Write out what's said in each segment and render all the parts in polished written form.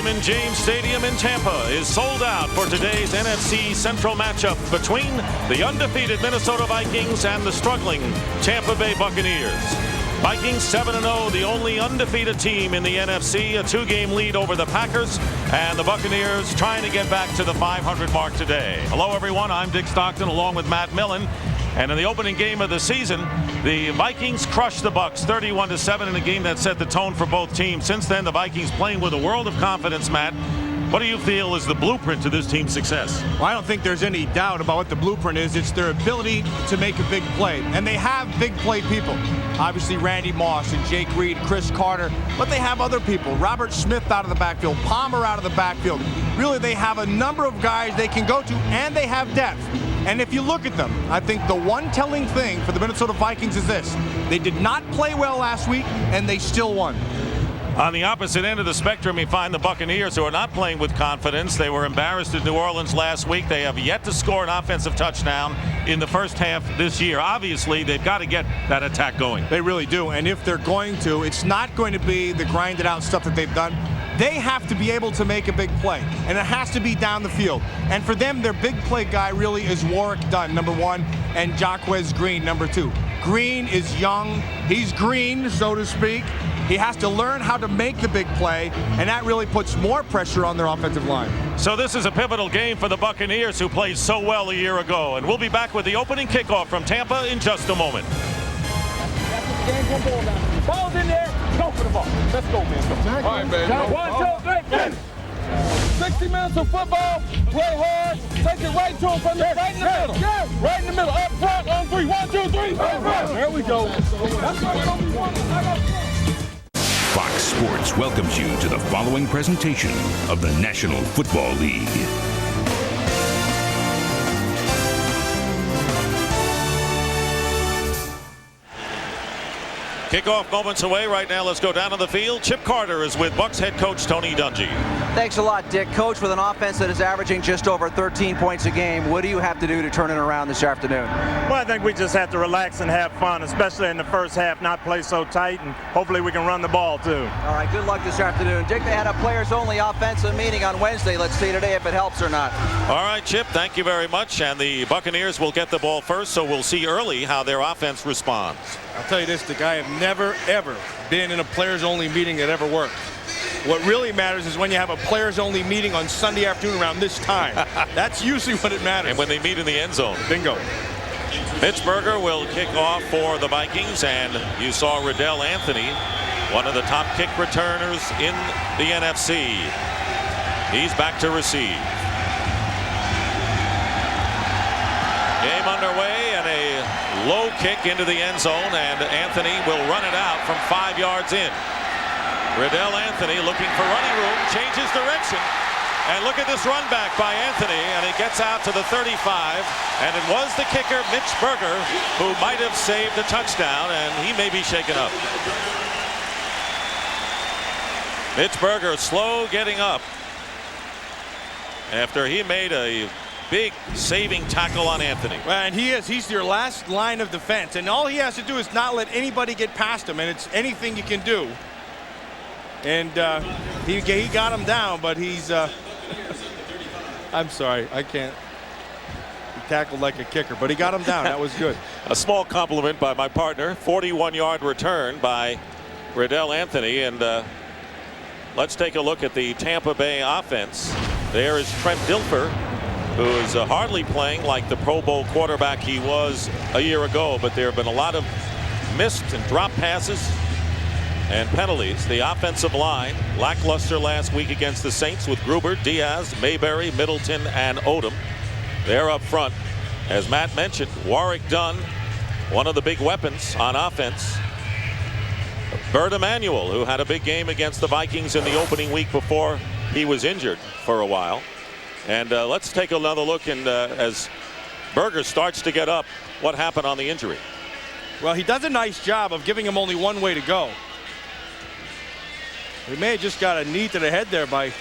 Raymond James Stadium in Tampa is sold out for today's NFC Central matchup between the undefeated Minnesota Vikings and the struggling Tampa Bay Buccaneers. Vikings 7-0, the only undefeated team in the NFC, a 2-game lead over the Packers, and the Buccaneers trying to get back to the 500 mark today. Hello everyone, I'm Dick Stockton along with Matt Millen. And in the opening game of the season, the Vikings crushed the Bucs 31-7 in a game that set the tone for both teams. Since then, the Vikings playing with a world of confidence, Matt. What do you feel is the blueprint to this team's success? Well, I don't think there's any doubt about what the blueprint is. It's their ability to make a big play. And they have big play people. Obviously, Randy Moss and Jake Reed, Chris Carter. But they have other people. Robert Smith out of the backfield. Palmer out of the backfield. Really, they have a number of guys they can go to, and they have depth. And if you look at them, I think the one telling thing for the Minnesota Vikings is this. They did not play well last week, and they still won. On the opposite end of the spectrum, you find the Buccaneers, who are not playing with confidence. They were embarrassed in New Orleans last week. They have yet to score an offensive touchdown in the first half this year. Obviously, they've got to get that attack going. They really do. And if they're going to, it's not going to be the grinded out stuff that they've done. They have to be able to make a big play, and it has to be down the field. And for them, their big play guy really is Warwick Dunn, number 1, and Jaquez Green, number 2. Green is young. He's green, so to speak. He has to learn how to make the big play, and that really puts more pressure on their offensive line. So this is a pivotal game for the Buccaneers, who played so well a year ago. And we'll be back with the opening kickoff from Tampa in just a moment. Ball's in there. Go for the ball. Let's go, man. All right, baby. 1, 2, 3. 60 minutes of football. Play hard. Take it right to him from the right in the middle. Right in the middle. Up front on 3. 1, 2, 3. There we go. That's what Fox Sports welcomes you to the following presentation of the National Football League. Kickoff moments away right now. Let's go down to the field. Chip Carter is with Bucs head coach Tony Dungy. Thanks a lot, Dick. Coach, with an offense that is averaging just over 13 points a game, what do you have to do to turn it around this afternoon? Well, I think we just have to relax and have fun, especially in the first half, not play so tight, and hopefully we can run the ball too. All right, good luck this afternoon. Dick, they had a players-only offensive meeting on Wednesday. Let's see today if it helps or not. All right, Chip, thank you very much. And the Buccaneers will get the ball first, so we'll see early how their offense responds. I'll tell you this, Dick, I have never, ever been in a players-only meeting that ever worked. What really matters is when you have a players-only meeting on Sunday afternoon around this time. That's usually what it matters. And when they meet in the end zone. Bingo. Mitch Berger will kick off for the Vikings, and you saw Riddell Anthony, one of the top kick returners in the NFC. He's back to receive. Game underway, and a low kick into the end zone, and Anthony will run it out from 5 yards in. Riddell Anthony looking for running room, changes direction, and look at this run back by Anthony, and it gets out to the 35, and it was the kicker, Mitch Berger, who might have saved a touchdown, and he may be shaken up. Mitch Berger slow getting up after he made a big saving tackle on Anthony. Well, and he's your last line of defense, and all he has to do is not let anybody get past him, and it's anything you can do. And he got him down, but he's I'm sorry, I can't. He tackled like a kicker, but he got him down. That was good. A small compliment by my partner. 41-yard return by Riddell Anthony. And let's take a look at the Tampa Bay offense. There is Trent Dilfer, who is hardly playing like the Pro Bowl quarterback he was a year ago, but there have been a lot of missed and drop passes and penalties. The offensive line lackluster last week against the Saints with Gruber, Diaz, Mayberry, Middleton, and Odom. They're up front. As Matt mentioned, Warwick Dunn, one of the big weapons on offense. Bert Emanuel, who had a big game against the Vikings in the opening week before he was injured for a while. And let's take another look, and as Berger starts to get up, what happened on the injury? Well, he does a nice job of giving him only one way to go. He may have just got a knee to the head there by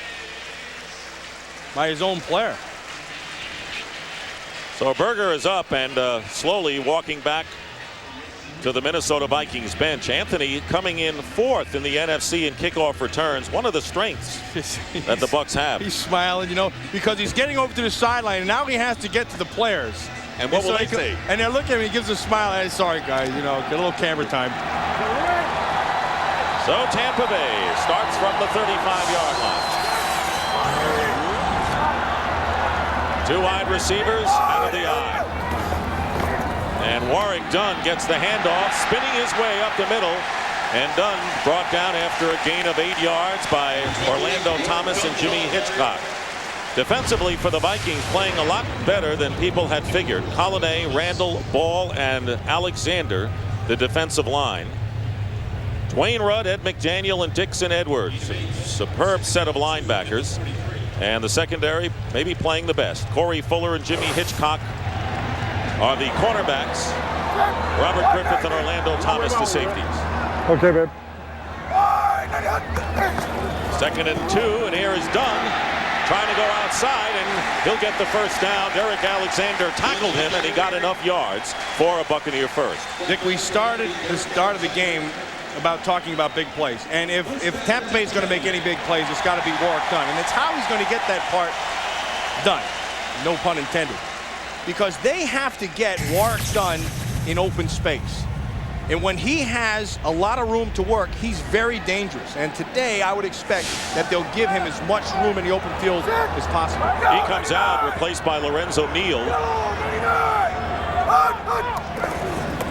his own player. So Berger is up and slowly walking back to the Minnesota Vikings bench. Anthony coming in 4th in the NFC in kickoff returns. One of the strengths that the Bucs have. He's smiling, you know, because he's getting over to the sideline, and now he has to get to the players. And what will they say? And they're looking at him, he gives a smile. Hey, sorry, guys, you know, get a little camera time. So Tampa Bay starts from the 35-yard line. 2 wide receivers out of the eye. And Warrick Dunn gets the handoff, spinning his way up the middle. And Dunn brought down after a gain of 8 yards by Orlando Thomas and Jimmy Hitchcock. Defensively for the Vikings, playing a lot better than people had figured. Colonnay, Randall, Ball, and Alexander, the defensive line. Dwayne Rudd, Ed McDaniel, and Dixon Edwards. Superb set of linebackers. And the secondary maybe playing the best. Corey Fuller and Jimmy Hitchcock are the cornerbacks. Robert Griffith and Orlando Thomas the safeties. Okay, babe. 2nd and 2, and here is Dunn trying to go outside, and he'll get the first down. Derek Alexander tackled him, and he got enough yards for a Buccaneer first. Dick, we started the start of the game about talking about big plays. And if Tampa Bay is going to make any big plays, it's got to be Warrick Dunn. And it's how he's going to get that part done. No pun intended. Because they have to get Warrick Dunn in open space. And when he has a lot of room to work, he's very dangerous. And today, I would expect that they'll give him as much room in the open field as possible. He comes out, replaced by Lorenzo Neal.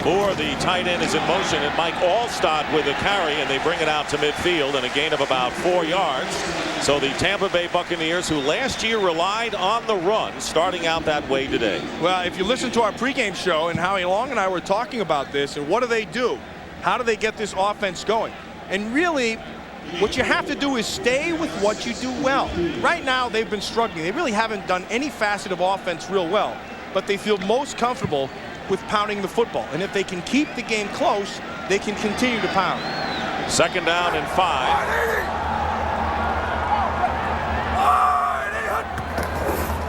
Moore, the tight end, is in motion, and Mike Allstott with a carry, and they bring it out to midfield and a gain of about 4 yards. So the Tampa Bay Buccaneers, who last year relied on the run, starting out that way today. Well, if you listen to our pregame show, and Howie Long and I were talking about this, and what do? How do they get this offense going? And really, what you have to do is stay with what you do well. Right now, they've been struggling. They really haven't done any facet of offense real well, but they feel most comfortable with pounding the football. And if they can keep the game close, they can continue to pound. 2nd down and 5.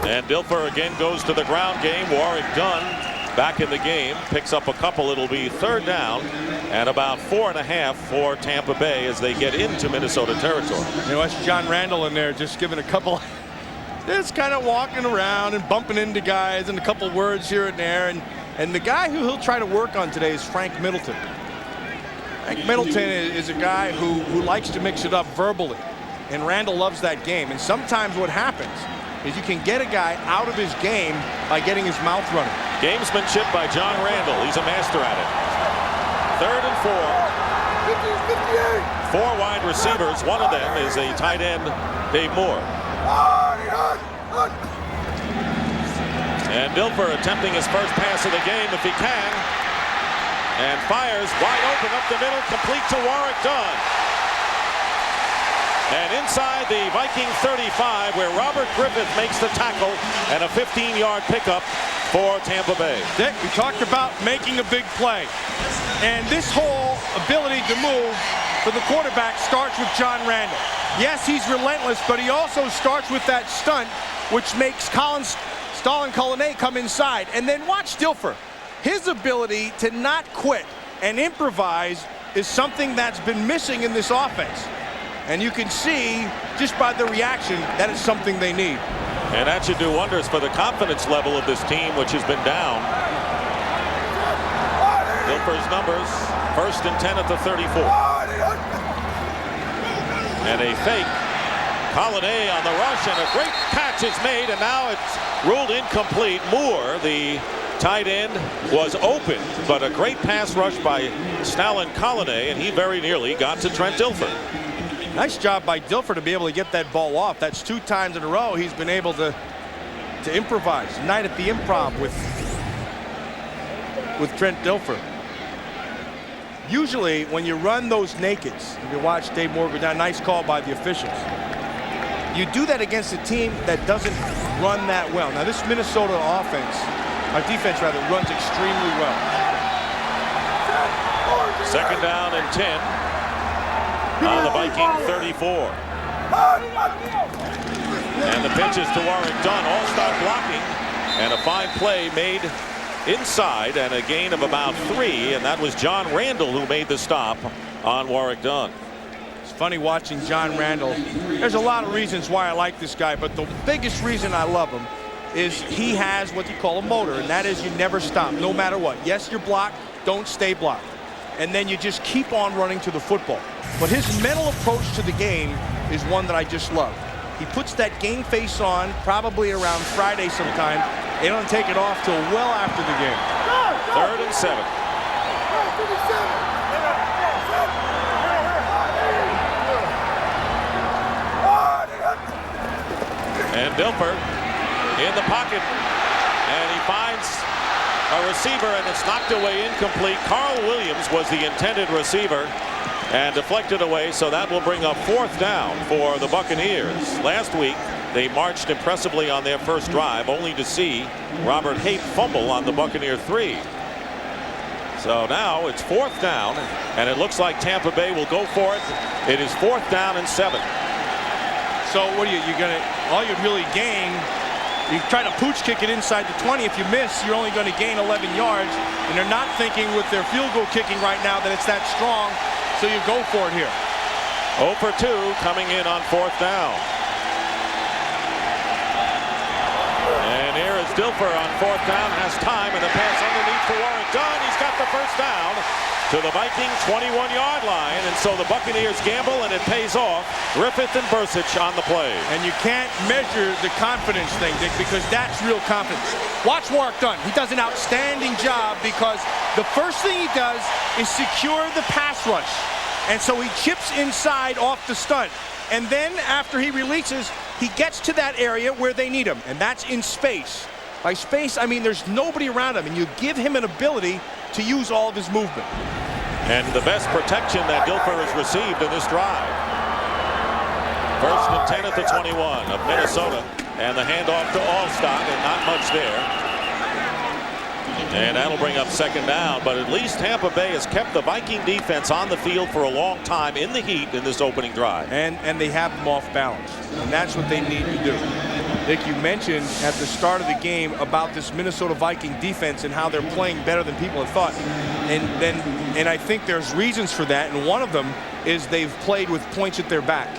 And Dilfer again goes to the ground game. Warrick Dunn back in the game, picks up a couple. It'll be 3rd down and about 4.5 for Tampa Bay as they get into Minnesota territory. You know, that's John Randall in there just giving a couple, just kind of walking around and bumping into guys and a couple words here and there. And the guy who he'll try to work on today is Frank Middleton. Frank Middleton is a guy who likes to mix it up verbally. And Randall loves that game. And sometimes what happens is you can get a guy out of his game by getting his mouth running. Gamesmanship by John Randall. He's a master at it. 3rd and 4. 4 wide receivers. One of them is a tight end, Dave Moore. And Dilfer attempting his first pass of the game if he can. And fires wide open up the middle, complete to Warrick Dunn. And inside the Viking 35, where Robert Griffith makes the tackle, and a 15-yard pickup for Tampa Bay. Dick, we talked about making a big play. And this whole ability to move for the quarterback starts with John Randall. Yes, he's relentless, but he also starts with that stunt, which makes Stalin Colonnay come inside. And then watch Dilfer. His ability to not quit and improvise is something that's been missing in this offense. And you can see just by the reaction that it's something they need. And that should do wonders for the confidence level of this team, which has been down. Dilfer's numbers, 1st and 10 at the 34. And a fake. Colonnay on the rush, and a great catch is made, and now it's ruled incomplete. Moore, the tight end, was open, but a great pass rush by Stalin Colonnay, and he very nearly got to Trent Dilfer. Nice job by Dilfer to be able to get that ball off. That's 2 times in a row he's been able to improvise. Night at the Improv with Trent Dilfer. Usually when you run those nakeds, you watch Dave Moore go down, nice call by the officials. You do that against a team that doesn't run that well. Now this Minnesota offense, our defense rather, runs extremely well. 2nd down and 10 on the Viking 34. And the pitch is to Warrick Dunn. All-star blocking, and a fine play made inside and a gain of about 3, and that was John Randall who made the stop on Warrick Dunn. It's funny watching John Randall. There's a lot of reasons why I like this guy, but the biggest reason I love him is he has what you call a motor, and that is you never stop, no matter what. Yes, you're blocked, don't stay blocked. And then you just keep on running to the football. But his mental approach to the game is one that I just love. He puts that game face on probably around Friday sometime. They don't take it off till well after the game. 3rd and 7. And Dilfer in the pocket, and he finds a receiver, and it's knocked away incomplete. Carl Williams was the intended receiver and deflected away, so that will bring up 4th down for the Buccaneers. Last week they marched impressively on their first drive, only to see Robert Hape fumble on the Buccaneer 3. So now it's 4th down, and it looks like Tampa Bay will go for it. It is 4th down and 7. So what are you're gonna, all you really gain, you try to pooch kick it inside the 20. If you miss, you're only going to gain 11 yards, and they're not thinking with their field goal kicking right now that it's that strong, so you go for it here. 0 for 2 coming in on 4th down. And here is Dilfer on 4th down, has time, and the pass underneath for Warrick Dunn. He's got the first down to the Vikings 21-yard line, and so the Buccaneers gamble, and it pays off. Griffith and Bursich on the play. And you can't measure the confidence thing, Dick, because that's real confidence. Watch Warrick Dunn. He does an outstanding job because the first thing he does is secure the pass rush. And so he chips inside off the stunt. And then after he releases, he gets to that area where they need him, and that's in space. By space, I mean there's nobody around him, and you give him an ability to use all of his movement. And the best protection that Dilfer has received in this drive. 1st and 10 at the 21 of Minnesota, and the handoff to Allstott, and not much there. And that'll bring up 2nd down, but at least Tampa Bay has kept the Viking defense on the field for a long time in the heat in this opening drive. And they have them off balance, and that's what they need to do. Nick, you mentioned at the start of the game about this Minnesota Viking defense and how they're playing better than people had thought. And I think there's reasons for that, and one of them is they've played with points at their back.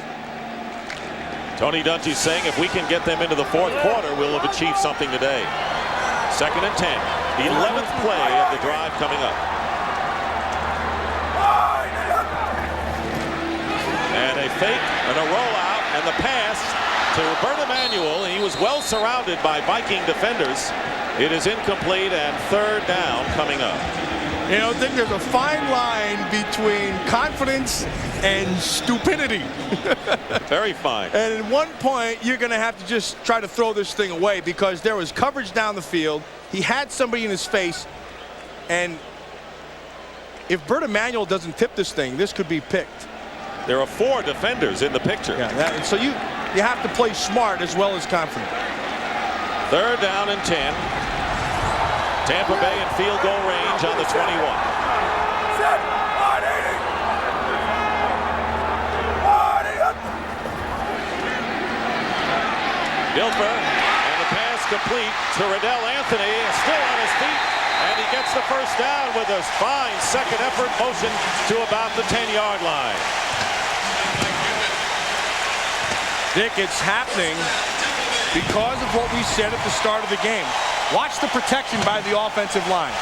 Tony Dungy saying if we can get them into the 4th quarter, we'll have achieved something today. 2nd and 10. The 11th play of the drive coming up. And a fake and a rollout and the pass to Bert Emanuel. He was well surrounded by Viking defenders. It is incomplete, and 3rd down coming up. You know, I think there's a fine line between confidence and stupidity. Very fine. And at one point, you're going to have to just try to throw this thing away because there was coverage down the field. He had somebody in his face, and if Bert Emanuel doesn't tip this thing, this could be picked. There are 4 defenders in the picture. Yeah, so you have to play smart as well as confident. 3rd down and 10. Tampa Bay in field goal range on the 21. Dilfer, and the pass complete to Riddell Anthony, still on his feet, and he gets the first down with a fine second effort motion to about the 10-yard line. Dick, it's happening because of what we said at the start of the game. Watch the protection by the offensive line.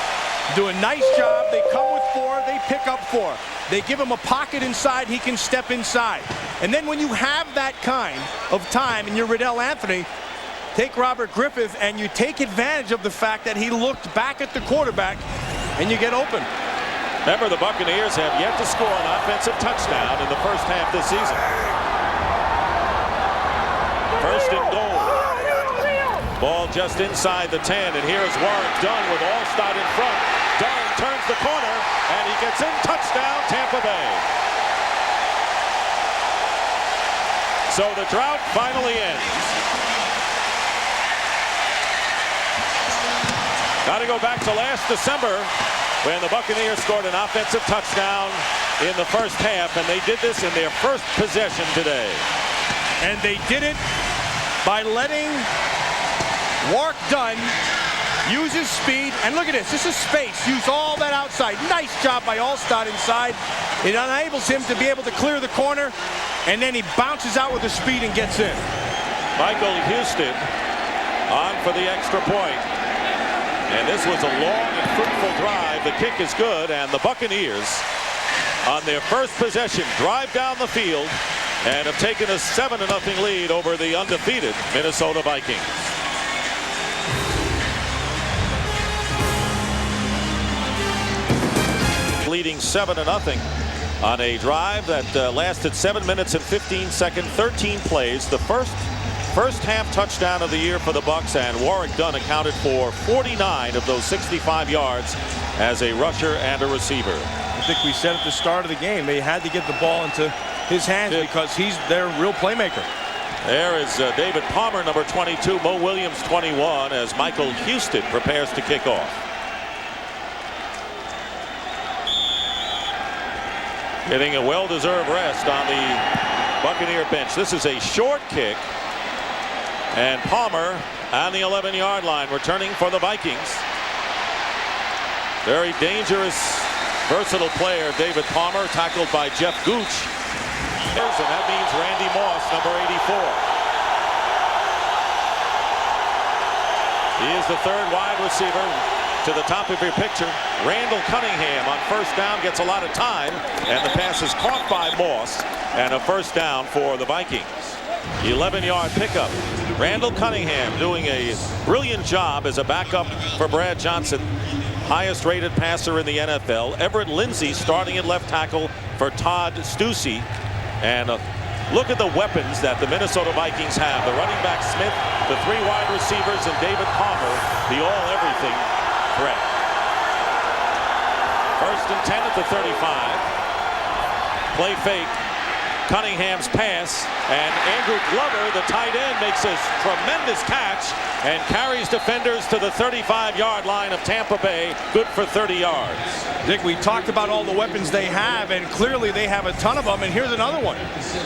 Do a nice job. They come with 4, they pick up 4. They give him a pocket inside, he can step inside. And then when you have that kind of time and you're Riddell Anthony, take Robert Griffith and you take advantage of the fact that he looked back at the quarterback and you get open. Remember, the Buccaneers have yet to score an offensive touchdown in the first half this season. 1st and goal. Ball just inside the 10, and here is Warrick Dunn with Allstott in front. Dunn turns the corner, and he gets in. Touchdown, Tampa Bay. So the drought finally ends. Got to go back to last December when the Buccaneers scored an offensive touchdown in the first half, and they did this in their first possession today. And they did it by letting Warrick Dunn Use his speed, and look at this. This is space. Use all that outside. Nice job by Allstott inside. It enables him to be able to clear the corner, and then he bounces out with the speed and gets in. Michael Houston on for the extra point. And this was a long and fruitful drive. The kick is good, and the Buccaneers, on their first possession, drive down the field and have taken a 7-0 lead over the undefeated Minnesota Vikings. Leading 7-0 on a drive that lasted 7 minutes and 15 seconds, 13 plays. The first half touchdown of the year for the Bucs, and Warwick Dunn accounted for 49 of those 65 yards as a rusher and a receiver. I think we said at the start of the game they had to get the ball into his hands because he's their real playmaker. There is David Palmer, number 22, Mo Williams, 21, as Michael Houston prepares to kick off. Getting a well-deserved rest on the Buccaneer bench. This is a short kick, and Palmer on the 11-yard line, returning for the Vikings. Very dangerous, versatile player, David Palmer, tackled by Jeff Gooch. And that means Randy Moss, number 84. He is the third wide receiver. To the top of your picture, Randall Cunningham on first down gets a lot of time, and the pass is caught by Moss, and a first down for the Vikings. 11-yard pickup. Randall Cunningham doing a brilliant job as a backup for Brad Johnson, highest rated passer in the NFL. Everett Lindsey starting at left tackle for Todd Stussy. And look at the weapons that the Minnesota Vikings have. The running back Smith, the 3 wide receivers, and David Palmer, the all-everything threat. First and 10 at the 35. Play fake. Cunningham's pass, and Andrew Glover, the tight end, makes a tremendous catch and carries defenders to the 35-yard line of Tampa Bay, good for 30 yards. Dick, we talked about all the weapons they have, and clearly they have a ton of them, and here's another one.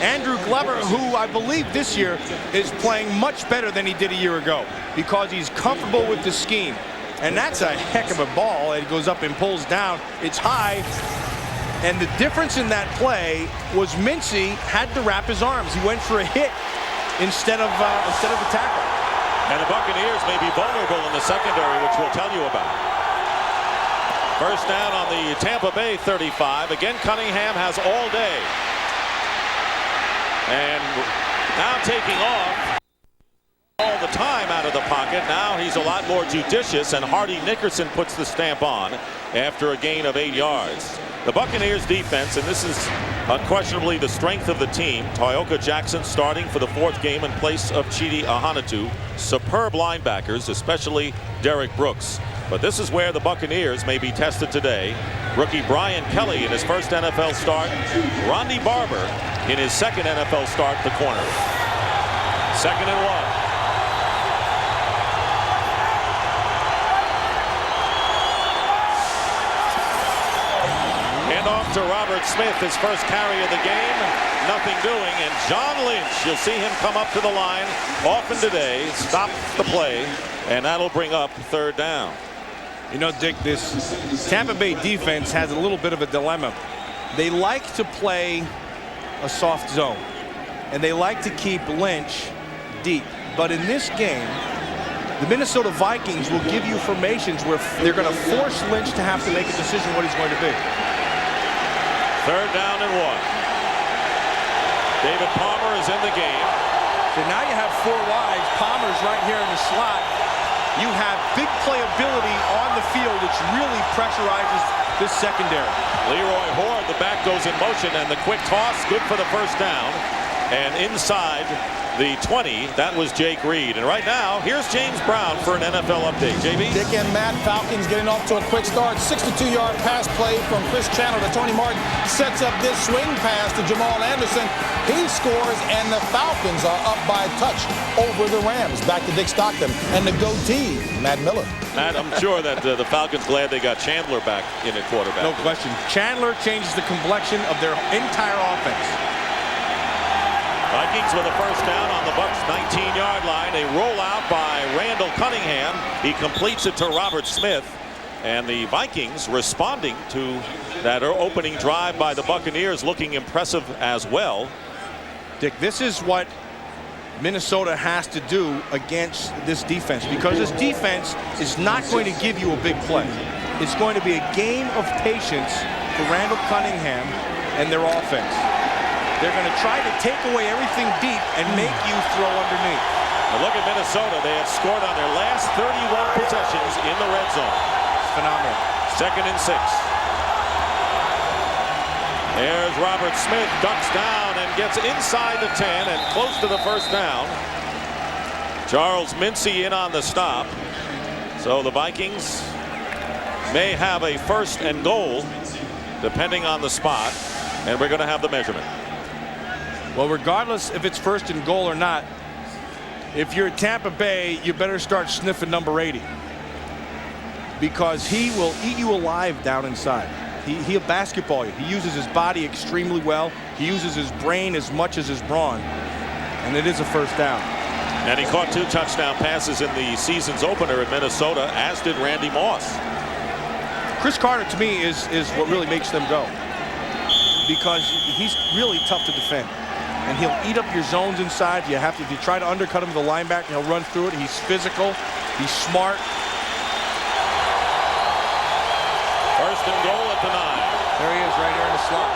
Andrew Glover, who I believe this year is playing much better than he did a year ago because he's comfortable with the scheme. And that's a heck of a ball. It goes up and pulls down. It's high. And the difference in that play was Mincy had to wrap his arms. He went for a hit instead of the tackle. And the Buccaneers may be vulnerable in the secondary, which we'll tell you about. First down on the Tampa Bay 35. Again, Cunningham has all day. And now taking off all the time out of the pocket. Now he's a lot more judicious, and Hardy Nickerson puts the stamp on after a gain of 8 yards. The Buccaneers defense, and this is unquestionably the strength of the team. Tyoka Jackson starting for the 4th game in place of Chidi Ahanatu. Superb linebackers, especially Derek Brooks. But this is where the Buccaneers may be tested today. Rookie Brian Kelly in his first NFL start. Rondy Barber in his second NFL start, the corner. 2nd and 1. Off to Robert Smith, his first carry of the game, nothing doing, and John Lynch, you'll see him come up to the line often today, stop the play, and that'll bring up 3rd down. You know, Dick, this Tampa Bay defense has a little bit of a dilemma. They like to play a soft zone, and they like to keep Lynch deep, but in this game, the Minnesota Vikings will give you formations where they're going to force Lynch to have to make a decision what he's going to be. 3rd down and 1. David Palmer is in the game. So now you have 4 wides. Palmer's right here in the slot. You have big playability on the field, which really pressurizes this secondary. Leroy Hoard, the back goes in motion, and the quick toss, good for the first down. And inside the 20, that was Jake Reed. And right now, here's James Brown for an NFL update. JB? Dick and Matt, Falcons getting off to a quick start. 62-yard pass play from Chris Chandler to Tony Martin. Sets up this swing pass to Jamal Anderson. He scores, and the Falcons are up by a touch over the Rams. Back to Dick Stockton and the goatee, Matt Miller. Matt, I'm sure that the Falcons glad they got Chandler back in at quarterback. No question. Chandler changes the complexion of their entire offense. Vikings with a first down on the Bucs 19-yard line. A rollout by Randall Cunningham. He completes it to Robert Smith. And the Vikings responding to that opening drive by the Buccaneers, looking impressive as well. Dick, this is what Minnesota has to do against this defense, because this defense is not going to give you a big play. It's going to be a game of patience for Randall Cunningham and their offense. They're going to try to take away everything deep and make you throw underneath. Now look at Minnesota. They have scored on their last 31 possessions in the red zone. It's phenomenal. 2nd and 6. There's Robert Smith, ducks down and gets inside the 10 and close to the first down. Charles Mincy in on the stop. So the Vikings may have a 1st and goal depending on the spot, and we're going to have the measurement. Well, regardless if it's 1st and goal or not, if you're at Tampa Bay, you better start sniffing number 80, because he will eat you alive down inside. He'll basketball you. He uses his body extremely well. He uses his brain as much as his brawn, and it is a first down. And he caught 2 touchdown passes in the season's opener in Minnesota, as did Randy Moss. Chris Carter, to me, is what really makes them go, because he's really tough to defend. And he'll eat up your zones inside. If you try to undercut him with the linebacker, he'll run through it. He's physical. He's smart. 1st and goal at the 9. There he is, right here in the slot.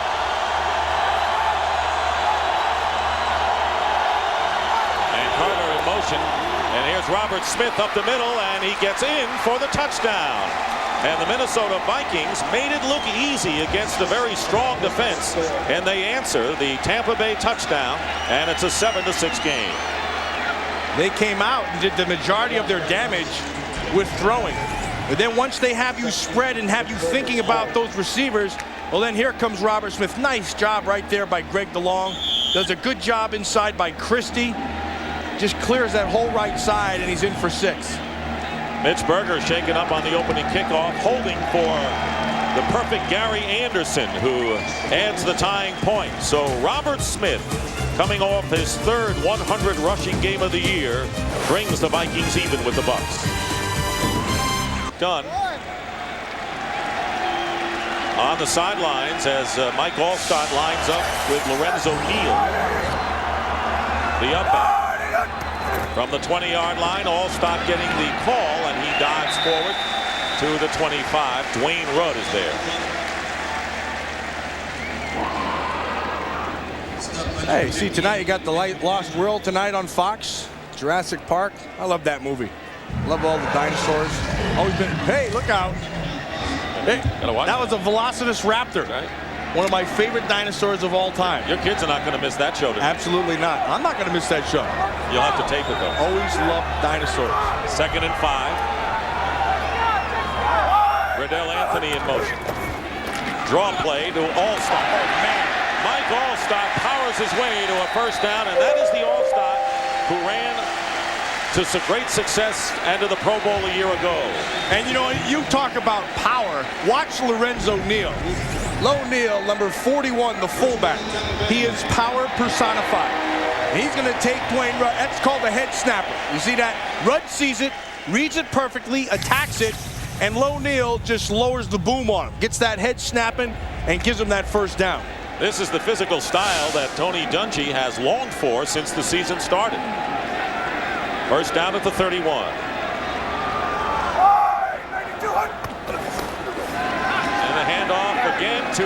And Carter in motion. And here's Robert Smith up the middle, and he gets in for the touchdown. And the Minnesota Vikings made it look easy against a very strong defense, and they answer the Tampa Bay touchdown, and it's a 7-6 game. They came out and did the majority of their damage with throwing. But then once they have you spread and have you thinking about those receivers, well, then here comes Robert Smith. Nice job right there by Greg DeLong. Does a good job inside by Christie. Just clears that whole right side, and he's in for 6. Mitch Berger shaken up on the opening kickoff, holding for the perfect Gary Anderson, who adds the tying point. So Robert Smith, coming off his 3rd 100 rushing game of the year, brings the Vikings even with the Bucs. Done. On the sidelines as Mike Allstott lines up with Lorenzo Neal, the up back. From the 20-yard line, Allstott getting the call, and he dives forward to the 25. Dwayne Rudd is there. Hey, see, tonight you got The Lost World tonight on Fox. Jurassic Park. I love that movie. Love all the dinosaurs. Always been, hey, look out. Hey, that was a Velociraptor. Right. One of my favorite dinosaurs of all time. Your kids are not going to miss that show tonight. Absolutely not. I'm not going to miss that show. You'll have to tape it, though. Always loved dinosaurs. 2nd and 5. Riddell Anthony in motion. Draw play to Allstott. Oh, man. Mike Allstott powers his way to a first down, and that is the Allstott who ran to some great success and to the Pro Bowl a year ago. And you know, you talk about power. Watch Lorenzo Neal. Low Neal, number 41, the fullback. He is power personified. And he's going to take Dwayne Rudd. That's called a head snapper. You see that? Rudd sees it, reads it perfectly, attacks it, and Low Neal just lowers the boom on him. Gets that head snapping and gives him that first down. This is the physical style that Tony Dungy has longed for since the season started. First down at the 31. Again to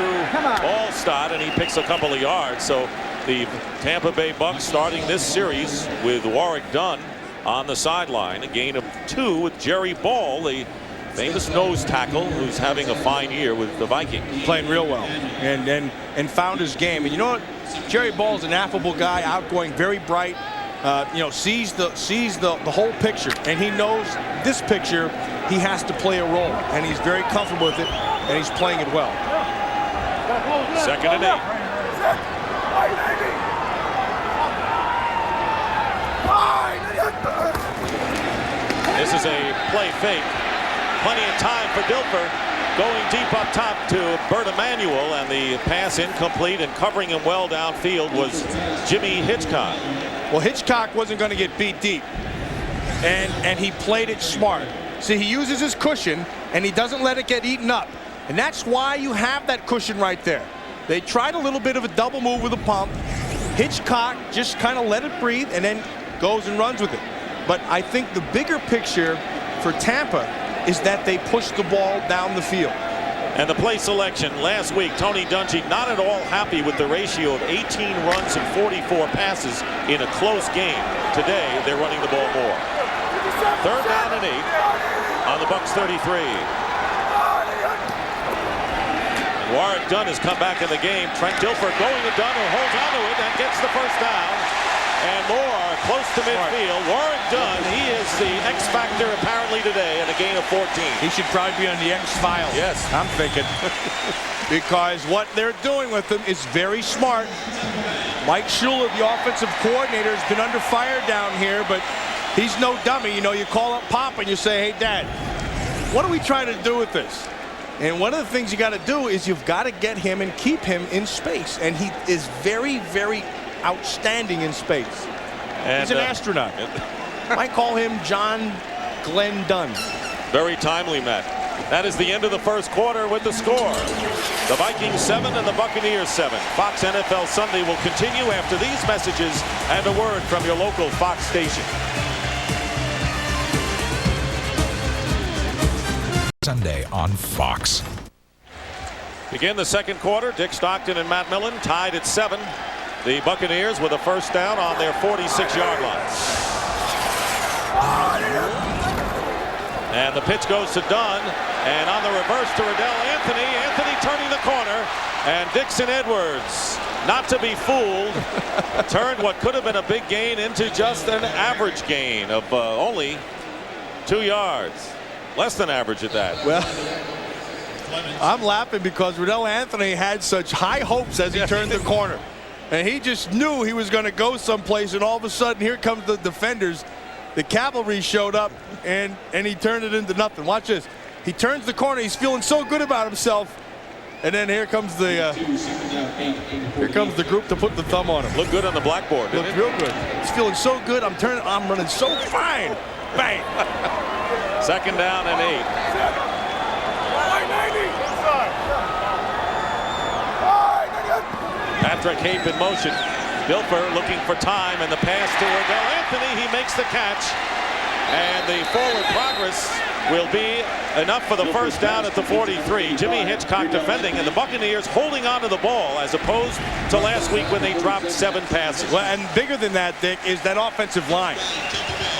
Allstott, and he picks a couple of yards. So the Tampa Bay Bucs starting this series with Warrick Dunn on the sideline. A gain of 2 with Jerry Ball, the famous nose tackle, who's having a fine year with the Vikings. Playing real well and found his game. And you know what? Jerry Ball's an affable guy, outgoing, very bright. You know, sees the whole picture, and he knows this picture. He has to play a role, and he's very comfortable with it, and he's playing it well. 2nd and 8. This is a play fake. Plenty of time for Dilfer. going deep up top to Bert Emanuel, and the pass incomplete, and covering him well downfield was Jimmy Hitchcock. Well, Hitchcock wasn't going to get beat deep, and he played it smart. See, he uses his cushion, and he doesn't let it get eaten up. And that's why you have that cushion right there. They tried a little bit of a double move with a pump. Hitchcock just kind of let it breathe and then goes and runs with it. But I think the bigger picture for Tampa is that they push the ball down the field. And the play selection last week, Tony Dungy not at all happy with the ratio of 18 runs and 44 passes in a close game. Today, they're running the ball more. 3rd down and 8 on the Bucs 33. Warwick Dunn has come back in the game. Trent Dilfer going to Dunn, who holds onto it and gets the first down. And Moore close to midfield. Warwick Dunn, he is the X factor apparently today in a gain of 14. He should probably be on the X-Files. Yes. I'm thinking. Because what they're doing with him is very smart. Mike Shula, the offensive coordinator, has been under fire down here, but he's no dummy. You know, you call up Pop and you say, hey, Dad, what are we trying to do with this? And one of the things you got to do is you've got to get him and keep him in space. And he is very, very outstanding in space. And, he's an astronaut. Might call him John Glenn Dunn. Very timely, Matt. That is the end of the first quarter with the score. The Vikings 7 and the Buccaneers 7. Fox NFL Sunday will continue after these messages and a word from your local Fox station. Sunday on Fox. Begin the second quarter. Dick Stockton and Matt Millen tied at 7. The Buccaneers with a first down on their 46-yard line. And the pitch goes to Dunn, and on the reverse to Riddell Anthony. Anthony turning the corner, and Dixon Edwards, not to be fooled, turned what could have been a big gain into just an average gain of only 2 yards. Less than average at that. Well, I'm laughing because Riddell Anthony had such high hopes as he turned the corner. And he just knew he was going to go someplace, and all of a sudden, here comes the defenders. The cavalry showed up, and he turned it into nothing. Watch this. He turns the corner. He's feeling so good about himself. And then here comes the group to put the thumb on him. Looked good on the blackboard. Looked real good. He's feeling so good. I'm running so fine. Bang. 2nd down and 8. Patrick Hape in motion. Dilfer looking for time, and the pass to Riddell Anthony. He makes the catch, and the forward progress will be enough for the first down at the 43. Jimmy Hitchcock defending, and the Buccaneers holding on to the ball as opposed to last week when they dropped 7 passes. Well, and bigger than that, Dick, is that offensive line.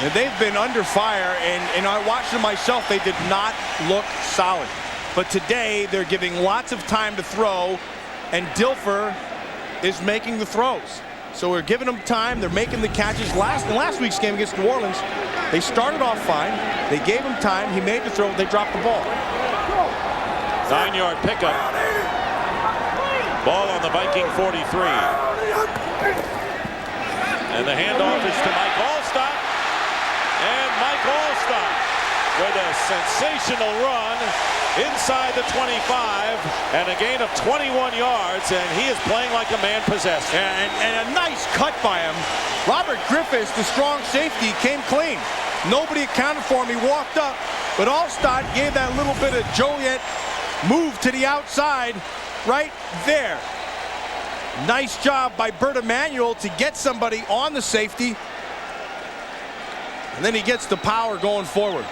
And they've been under fire, and I watched them myself. They did not look solid. But today, they're giving lots of time to throw, and Dilfer is making the throws. So we're giving them time. They're making the catches. In last week's game against New Orleans, they started off fine. They gave him time. He made the throw. They dropped the ball. 9-yard pickup. Ball on the Viking 43. And the handoff is to Mike Allstott. And Mike Allstott with a sensational run inside the 25 and a gain of 21 yards, and he is playing like a man possessed. And a nice cut by him. Robert Griffiths, the strong safety, came clean. Nobody accounted for him. He walked up, but Allstott gave that little bit of Joliet move to the outside right there. Nice job by Bert Emanuel to get somebody on the safety, and then he gets the power going forward.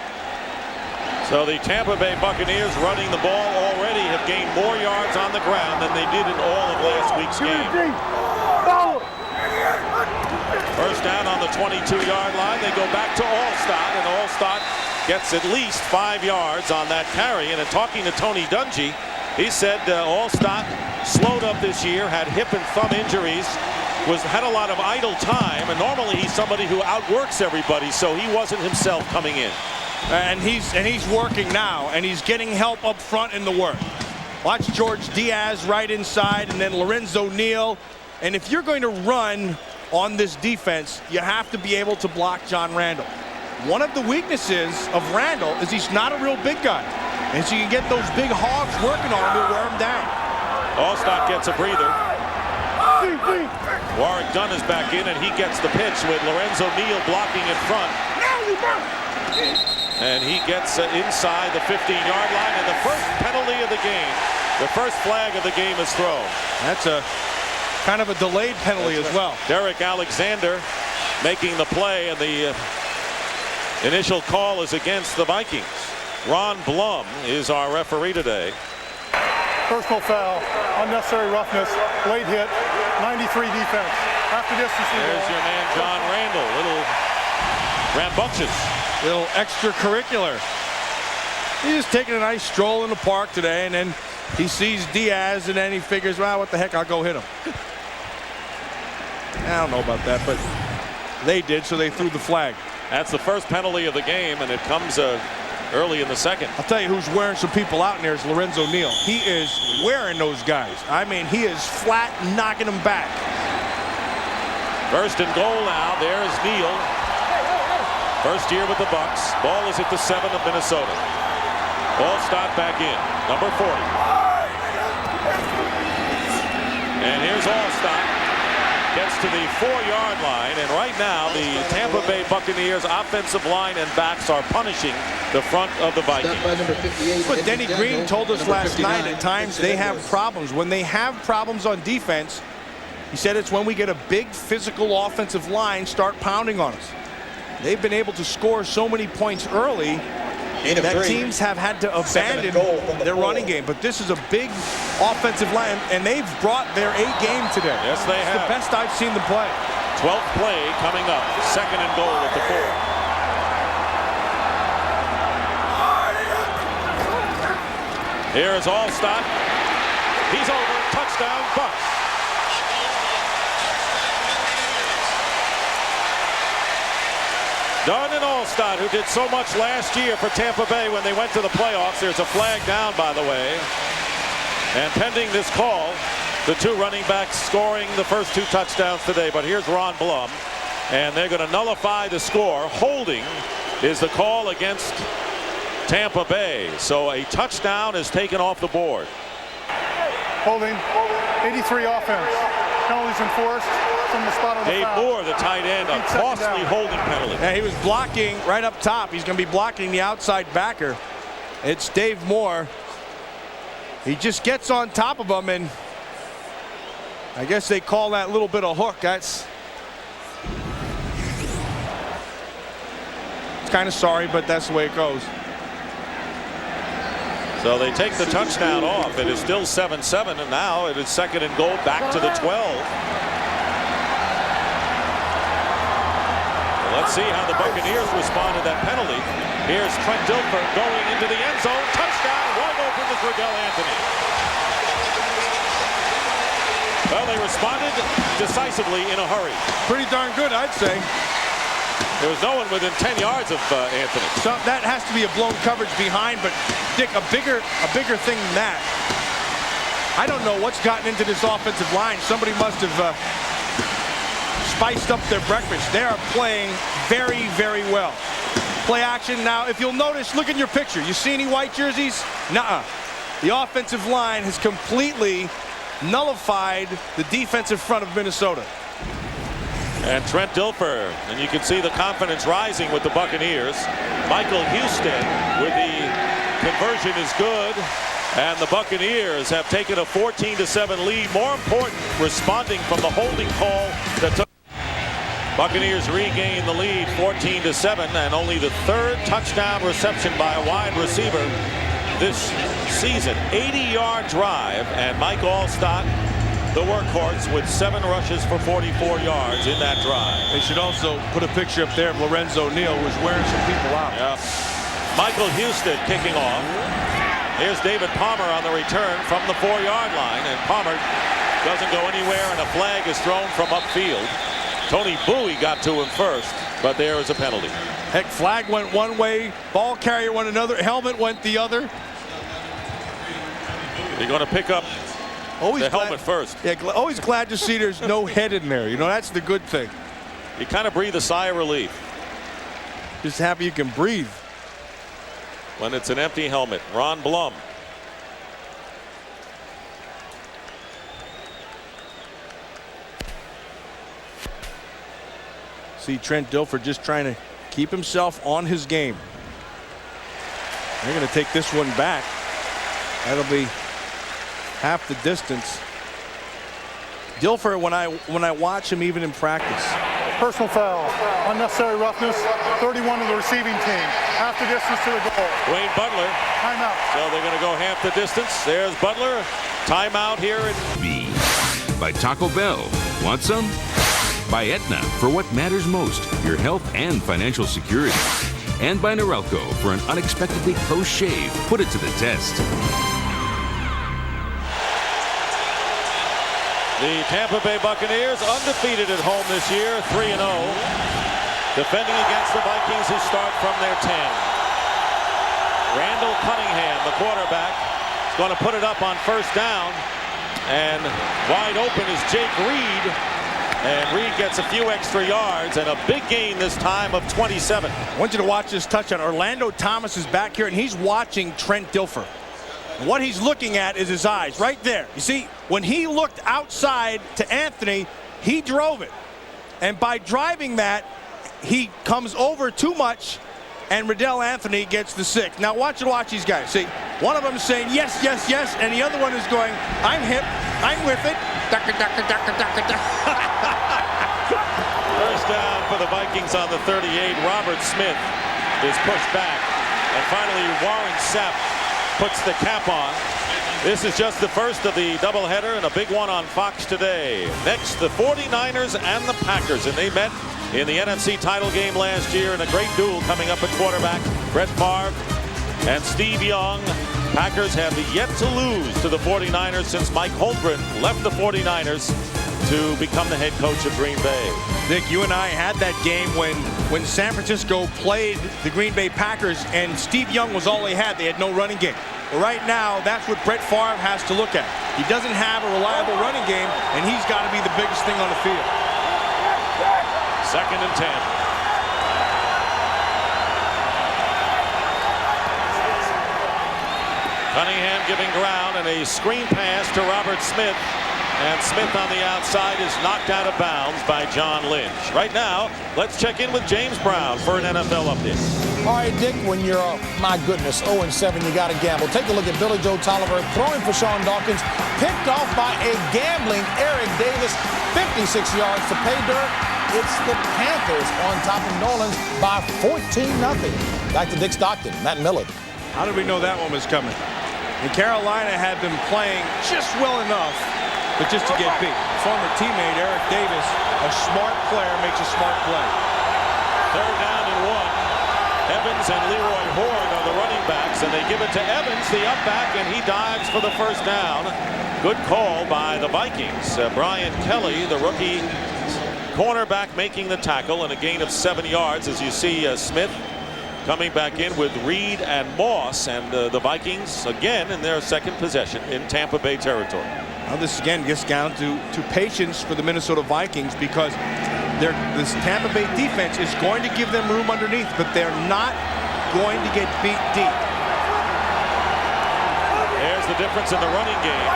So the Tampa Bay Buccaneers running the ball already have gained more yards on the ground than they did in all of last week's game. First down on the 22-yard line. They go back to Allstott, and Allstott gets at least 5 yards on that carry. And in talking to Tony Dungy, he said Allstott slowed up this year, had hip and thumb injuries, had a lot of idle time, and normally he's somebody who outworks everybody, so he wasn't himself coming in. And he's working now, and he's getting help up front in the work. Watch George Diaz right inside, and then Lorenzo Neal. And if you're going to run on this defense, you have to be able to block John Randle. One of the weaknesses of Randle is he's not a real big guy. And so you can get those big hogs working on him, he'll wear him down. Allstott gets a breather. Warwick Dunn is back in, and he gets the pitch with Lorenzo Neal blocking in front. And he gets inside the 15-yard line, and the first penalty of the game, the first flag of the game is thrown. That's a kind of a delayed penalty as well. Derek Alexander making the play, and the initial call is against the Vikings. Ron Blum is our referee today. Personal foul, unnecessary roughness, late hit, 93 defense. After this, there's your man John Randall, little rambunctious. Little extracurricular. He's just taking a nice stroll in the park today, and then he sees Diaz, and then he figures, well, what the heck, I'll go hit him. I don't know about that, but they did, so they threw the flag. That's the first penalty of the game, and it comes early in the second. I'll tell you who's wearing some people out in there is Lorenzo Neal. He is wearing those guys. I mean, he is flat knocking them back. First and goal now. There's Neal. First year with the Bucs. Ball is at the 7 of Minnesota. Allstott back in. Number 40. And here's Allstott. Gets to the 4-yard line, and right now the Tampa Bay Buccaneers offensive line and backs are punishing the front of the Vikings. But Denny Green told us last night at times they have problems. When they have problems on defense, he said it's when we get a big physical offensive line start pounding on us. They've been able to score so many points early that teams have had to abandon their running game. But this is a big offensive line, and they've brought their A game today. Yes, they have. It's the best I've seen them play. 12th play coming up. Second and goal at the 4. Here is Allstott. He's over. Touchdown, Bucs. Dunn and Allstott, who did so much last year for Tampa Bay when they went to the playoffs. There's a flag down, by the way. And pending this call, the two running backs scoring the first 2 touchdowns today. But here's Ron Blum, and they're going to nullify the score. Holding is the call against Tampa Bay. So a touchdown is taken off the board. Holding, 83 offense. Penalties enforced from the spot on the Dave foul. Moore, the tight end, a costly holding penalty. Yeah, he was blocking right up top. He's going to be blocking the outside backer. It's Dave Moore. He just gets on top of him, and I guess they call that little bit of hook. It's kind of sorry, but that's the way it goes. So they take the touchdown off. It is still 7-7, and now it is second and goal back to the 12. Well, let's see how the Buccaneers respond to that penalty. Here's Trent Dilfer going into the end zone. Touchdown, wide open is Riddell Anthony. Well, they responded decisively in a hurry. Pretty darn good, I'd say. There was no one within 10 yards of Anthony. So that has to be a blown coverage behind, but Dick, a bigger thing than that. I don't know what's gotten into this offensive line. Somebody must have spiced up their breakfast. They are playing very, very well. Play action now. If you'll notice, look in your picture. You see any white jerseys? Nuh-uh. The offensive line has completely nullified the defensive front of Minnesota. And Trent Dilfer, and you can see the confidence rising with the Buccaneers. Michael Houston with the conversion is good, and the Buccaneers have taken a 14-7 lead. More important, responding from the holding call that took. Buccaneers regain the lead 14-7, and only the 3rd touchdown reception by a wide receiver this season. 80-yard drive, and Mike Allstott, the workhorse, with 7 rushes for 44 yards in that drive. They should also put a picture up there of Lorenzo Neal, who's wearing some people out. Yeah. Michael Houston kicking off. Here's David Palmer on the return from the 4-yard line, and Palmer doesn't go anywhere, and a flag is thrown from upfield. Tony Bowie got to him first, but there is a penalty. Heck, flag went one way, ball carrier went another, helmet went the other. They're going to pick up always the helmet first. Yeah, always glad to see there's no head in there. You know, that's the good thing. You kind of breathe a sigh of relief. Just happy you can breathe. when it's an empty helmet. Ron Blum. See Trent Dilfer just trying to keep himself on his game. They're going to take this one back. That'll be half the distance. Dilfer, when I watch him even in practice. Personal foul, unnecessary roughness, 31 of the receiving team. Half the distance to the goal. Wayne Butler. Timeout. So they're going to go half the distance. There's Butler. Timeout here. B. By Taco Bell. Want some? By Aetna for what matters most, your health and financial security. And by Norelco for an unexpectedly close shave. Put it to the test. The Tampa Bay Buccaneers undefeated at home this year, 3-0. Defending against the Vikings who start from their 10. Randall Cunningham, the quarterback, is going to put it up on first down. And wide open is Jake Reed. And Reed gets a few extra yards and a big gain this time of 27. I want you to watch this touchdown. Orlando Thomas is back here and he's watching Trent Dilfer. What he's looking at is his eyes right there. You see, when he looked outside to Anthony, he drove it. And by driving that, he comes over too much and Riddell Anthony gets the 6. Now watch these guys. See, one of them is saying yes, yes, yes, and the other one is going, I'm hip, I'm with it. First down for the Vikings on the 38. Robert Smith is pushed back. And finally, Warren Sapp puts the cap on. This is just the first of the doubleheader and a big one on Fox today. Next, the 49ers and the Packers. And they met in the NFC title game last year in a great duel coming up at quarterback. Brett Favre and Steve Young. Packers have yet to lose to the 49ers since Mike Holmgren left the 49ers to become the head coach of Green Bay. Dick, you and I had that game when San Francisco played the Green Bay Packers and Steve Young was all they had. They had no running game. But right now, that's what Brett Favre has to look at. He doesn't have a reliable running game, and he's got to be the biggest thing on the field. 2nd and 10. Cunningham giving ground and a screen pass to Robert Smith. And Smith on the outside is knocked out of bounds by John Lynch. Right now, let's check in with James Brown for an NFL update. All right, Dick, when you're, my goodness, 0-7, you got to gamble. Take a look at Billy Joe Tolliver throwing for Sean Dawkins, picked off by a gambling Eric Davis, 56 yards to pay dirt. It's the Panthers on top of New Orleans by 14-0. Back to Dick Stockton, Matt Millard. How did we know that one was coming? And Carolina had them playing just well enough, but just to get beat. Former teammate Eric Davis, a smart player, makes a smart play. 3rd down and 1. Evans and Leroy Horde are the running backs, and they give it to Evans, the up back, and he dives for the first down. Good call by the Vikings. Brian Kelly, the rookie cornerback, making the tackle, and a gain of 7 yards. As you see, Smith coming back in with Reed and Moss, and the Vikings again in their second possession in Tampa Bay territory. Now this again gets down to patience for the Minnesota Vikings, because this Tampa Bay defense is going to give them room underneath, but they're not going to get beat deep. There's the difference in the running game.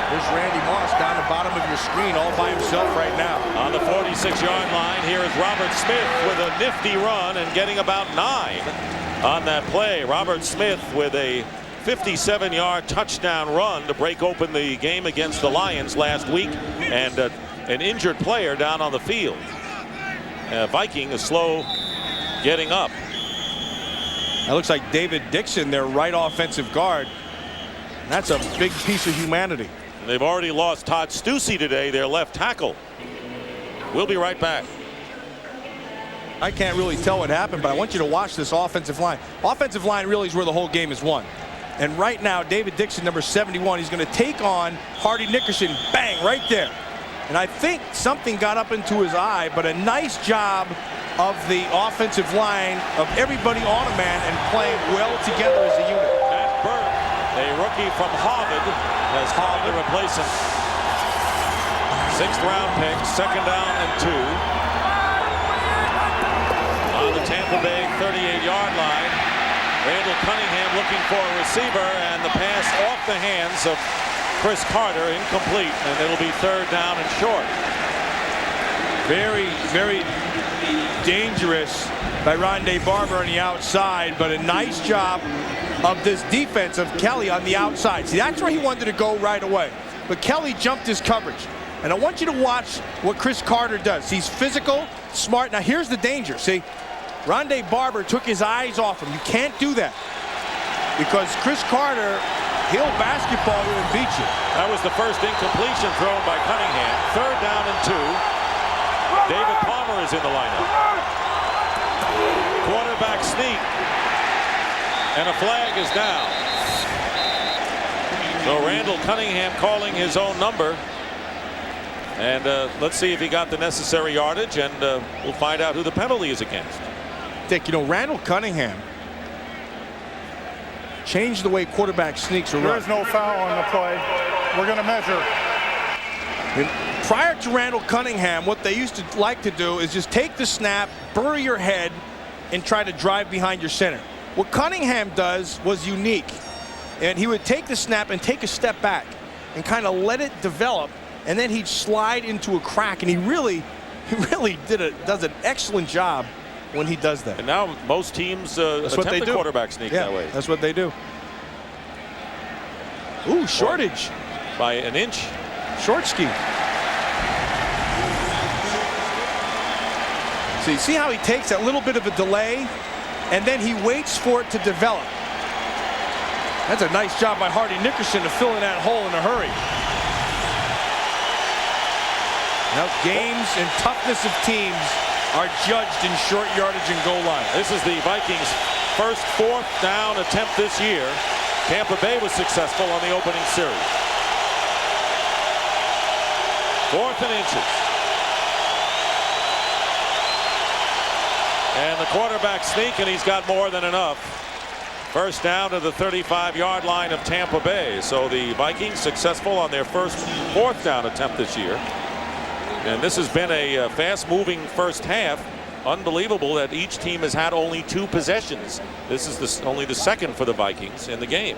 There's Randy Moss down the bottom of your screen all by himself right now. On the 46-yard line, here is Robert Smith with a nifty run and getting about 9 on that play. Robert Smith with a 57-yard touchdown run to break open the game against the Lions last week, and an injured player down on the field. Viking is slow getting up. That looks like David Dixon, their right offensive guard. And that's a big piece of humanity. They've already lost Todd Stussy today, their left tackle. We'll be right back. I can't really tell what happened, but I want you to watch this offensive line. Offensive line really is where the whole game is won. And right now, David Dixon, number 71, he's going to take on Hardy Nickerson. Bang, right there. And I think something got up into his eye, but a nice job of the offensive line of everybody on a man and playing well together as a unit. Matt Burke, a rookie from Harvard, has come to replace him. 6th round pick, 2nd down and 2. On the Tampa Bay 38-yard line. Randall Cunningham looking for a receiver, and the pass off the hands of Chris Carter, incomplete, and it'll be 3rd down and short. Very, very dangerous by Rondé Barber on the outside, but a nice job of this defense of Kelly on the outside. See, that's where he wanted to go right away, but Kelly jumped his coverage. And I want you to watch what Chris Carter does. He's physical, smart. Now here's the danger. See, Rondé Barber took his eyes off him. You can't do that, because Chris Carter, he'll basketball you and beat you. That was the first incompletion thrown by Cunningham. 3rd down and 2. David Palmer is in the lineup. Quarterback sneak. And a flag is down. So Randall Cunningham calling his own number. And let's see if he got the necessary yardage, and we'll find out who the penalty is against. Dick, you know, Randall Cunningham changed the way quarterback sneaks are run. There is no foul on the play. We're going to measure. And prior to Randall Cunningham, what they used to like to do is just take the snap, bury your head, and try to drive behind your center. What Cunningham does was unique. And he would take the snap and take a step back and kind of let it develop, and then he'd slide into a crack, and he really does an excellent job when he does that. And now most teams attempt the quarterback sneak that way. That's what they do. Ooh, shortage. By an inch. Short ski. See how he takes that little bit of a delay, and then he waits for it to develop. That's a nice job by Hardy Nickerson to fill in that hole in a hurry. Now, games and toughness of teams are judged in short yardage and goal line. This is the Vikings' first 4th down attempt this year. Tampa Bay was successful on the opening series. 4th and inches. And the quarterback sneak, and he's got more than enough. 1st down to the 35-yard line of Tampa Bay. So the Vikings successful on their first 4th down attempt this year. And this has been a fast-moving first half. Unbelievable that each team has had only 2 possessions. This is only the 2nd for the Vikings in the game.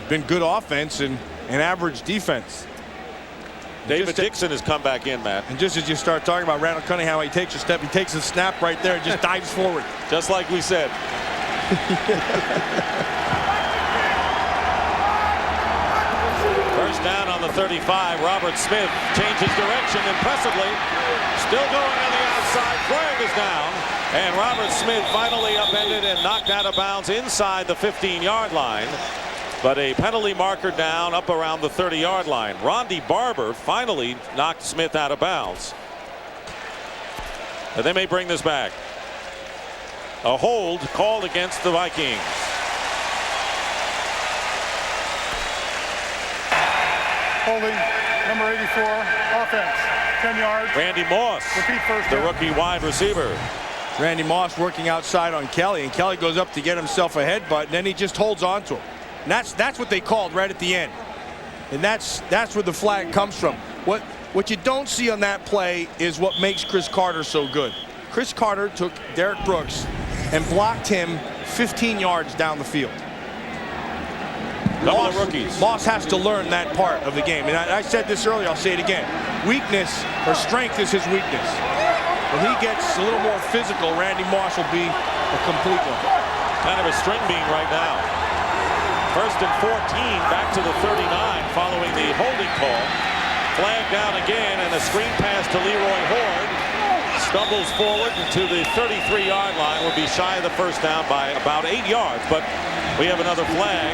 Been good offense and average defense. David Dixon has come back in, Matt. And just as you start talking about Randall Cunningham, he takes a step, he takes a snap right there and just dives forward. Just like we said. First down on the 35. Robert Smith changes direction impressively. Still going on the outside. Flag is down. And Robert Smith finally upended and knocked out of bounds inside the 15-yard line. But a penalty marker down up around the 30-yard line. Rondé Barber finally knocked Smith out of bounds. And they may bring this back. A hold called against the Vikings. Holding, number 84, offense, 10 yards. Randy Moss, Repeat first the down. rookie wide receiver. Randy Moss working outside on Kelly, and Kelly goes up to get himself a headbutt, and then he just holds on to him. And that's what they called right at the end. And that's where the flag comes from. What you don't see on that play is what makes Chris Carter so good. Chris Carter took Derek Brooks and blocked him 15 yards down the field. Couple of rookies. Moss has to learn that part of the game. And I said this earlier, I'll say it again. Weakness or strength is his weakness. When he gets a little more physical, Randy Moss will be a complete one. Kind of a string bean right now. 1st and 14, back to the 39 following the holding call. Flag down again, and a screen pass to Leroy Horde. Stumbles forward to the 33-yard line. Will be shy of the first down by about 8 yards, but we have another flag.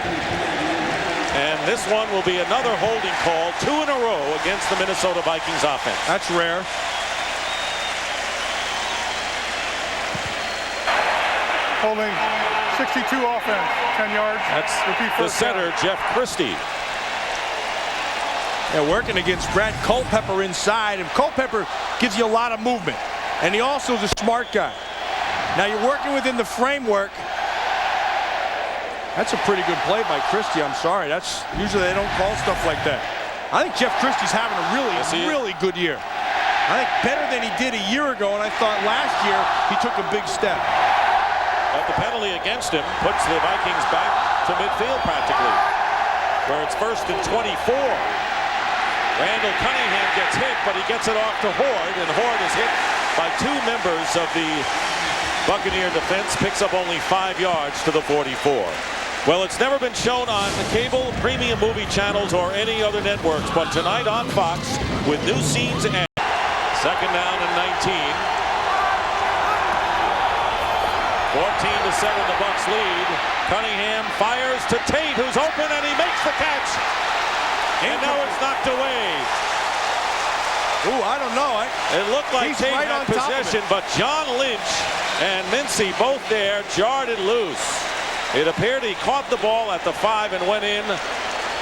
And this one will be another holding call, 2 in a row against the Minnesota Vikings offense. That's rare. Holding, 62 offense, 10 yards. That's Repeat the first center, down. Jeff Christie. They're working against Brad Culpepper inside, and Culpepper gives you a lot of movement. And he also is a smart guy. Now you're working within the framework. That's a pretty good play by Christie. I'm sorry. That's usually they don't call stuff like that. I think Jeff Christie's having a really good year. I think better than he did a year ago, and I thought last year he took a big step. But the penalty against him puts the Vikings back to midfield practically, where it's 1st and 24. Randall Cunningham gets hit, but he gets it off to Horde, and Horde is hit by 2 members of the Buccaneer defense, picks up only 5 yards to the 44. Well, it's never been shown on cable, premium movie channels, or any other networks, but tonight on Fox with new scenes and 2nd down and 19. 14-7, the Bucs lead. Cunningham fires to Tate, who's open, and he makes the catch. And now it's knocked away. Ooh, I don't know. It looked like Tate right had on top of possession, it. but John Lynch and Mincy both there jarred it loose. It appeared he caught the ball at the 5 and went in,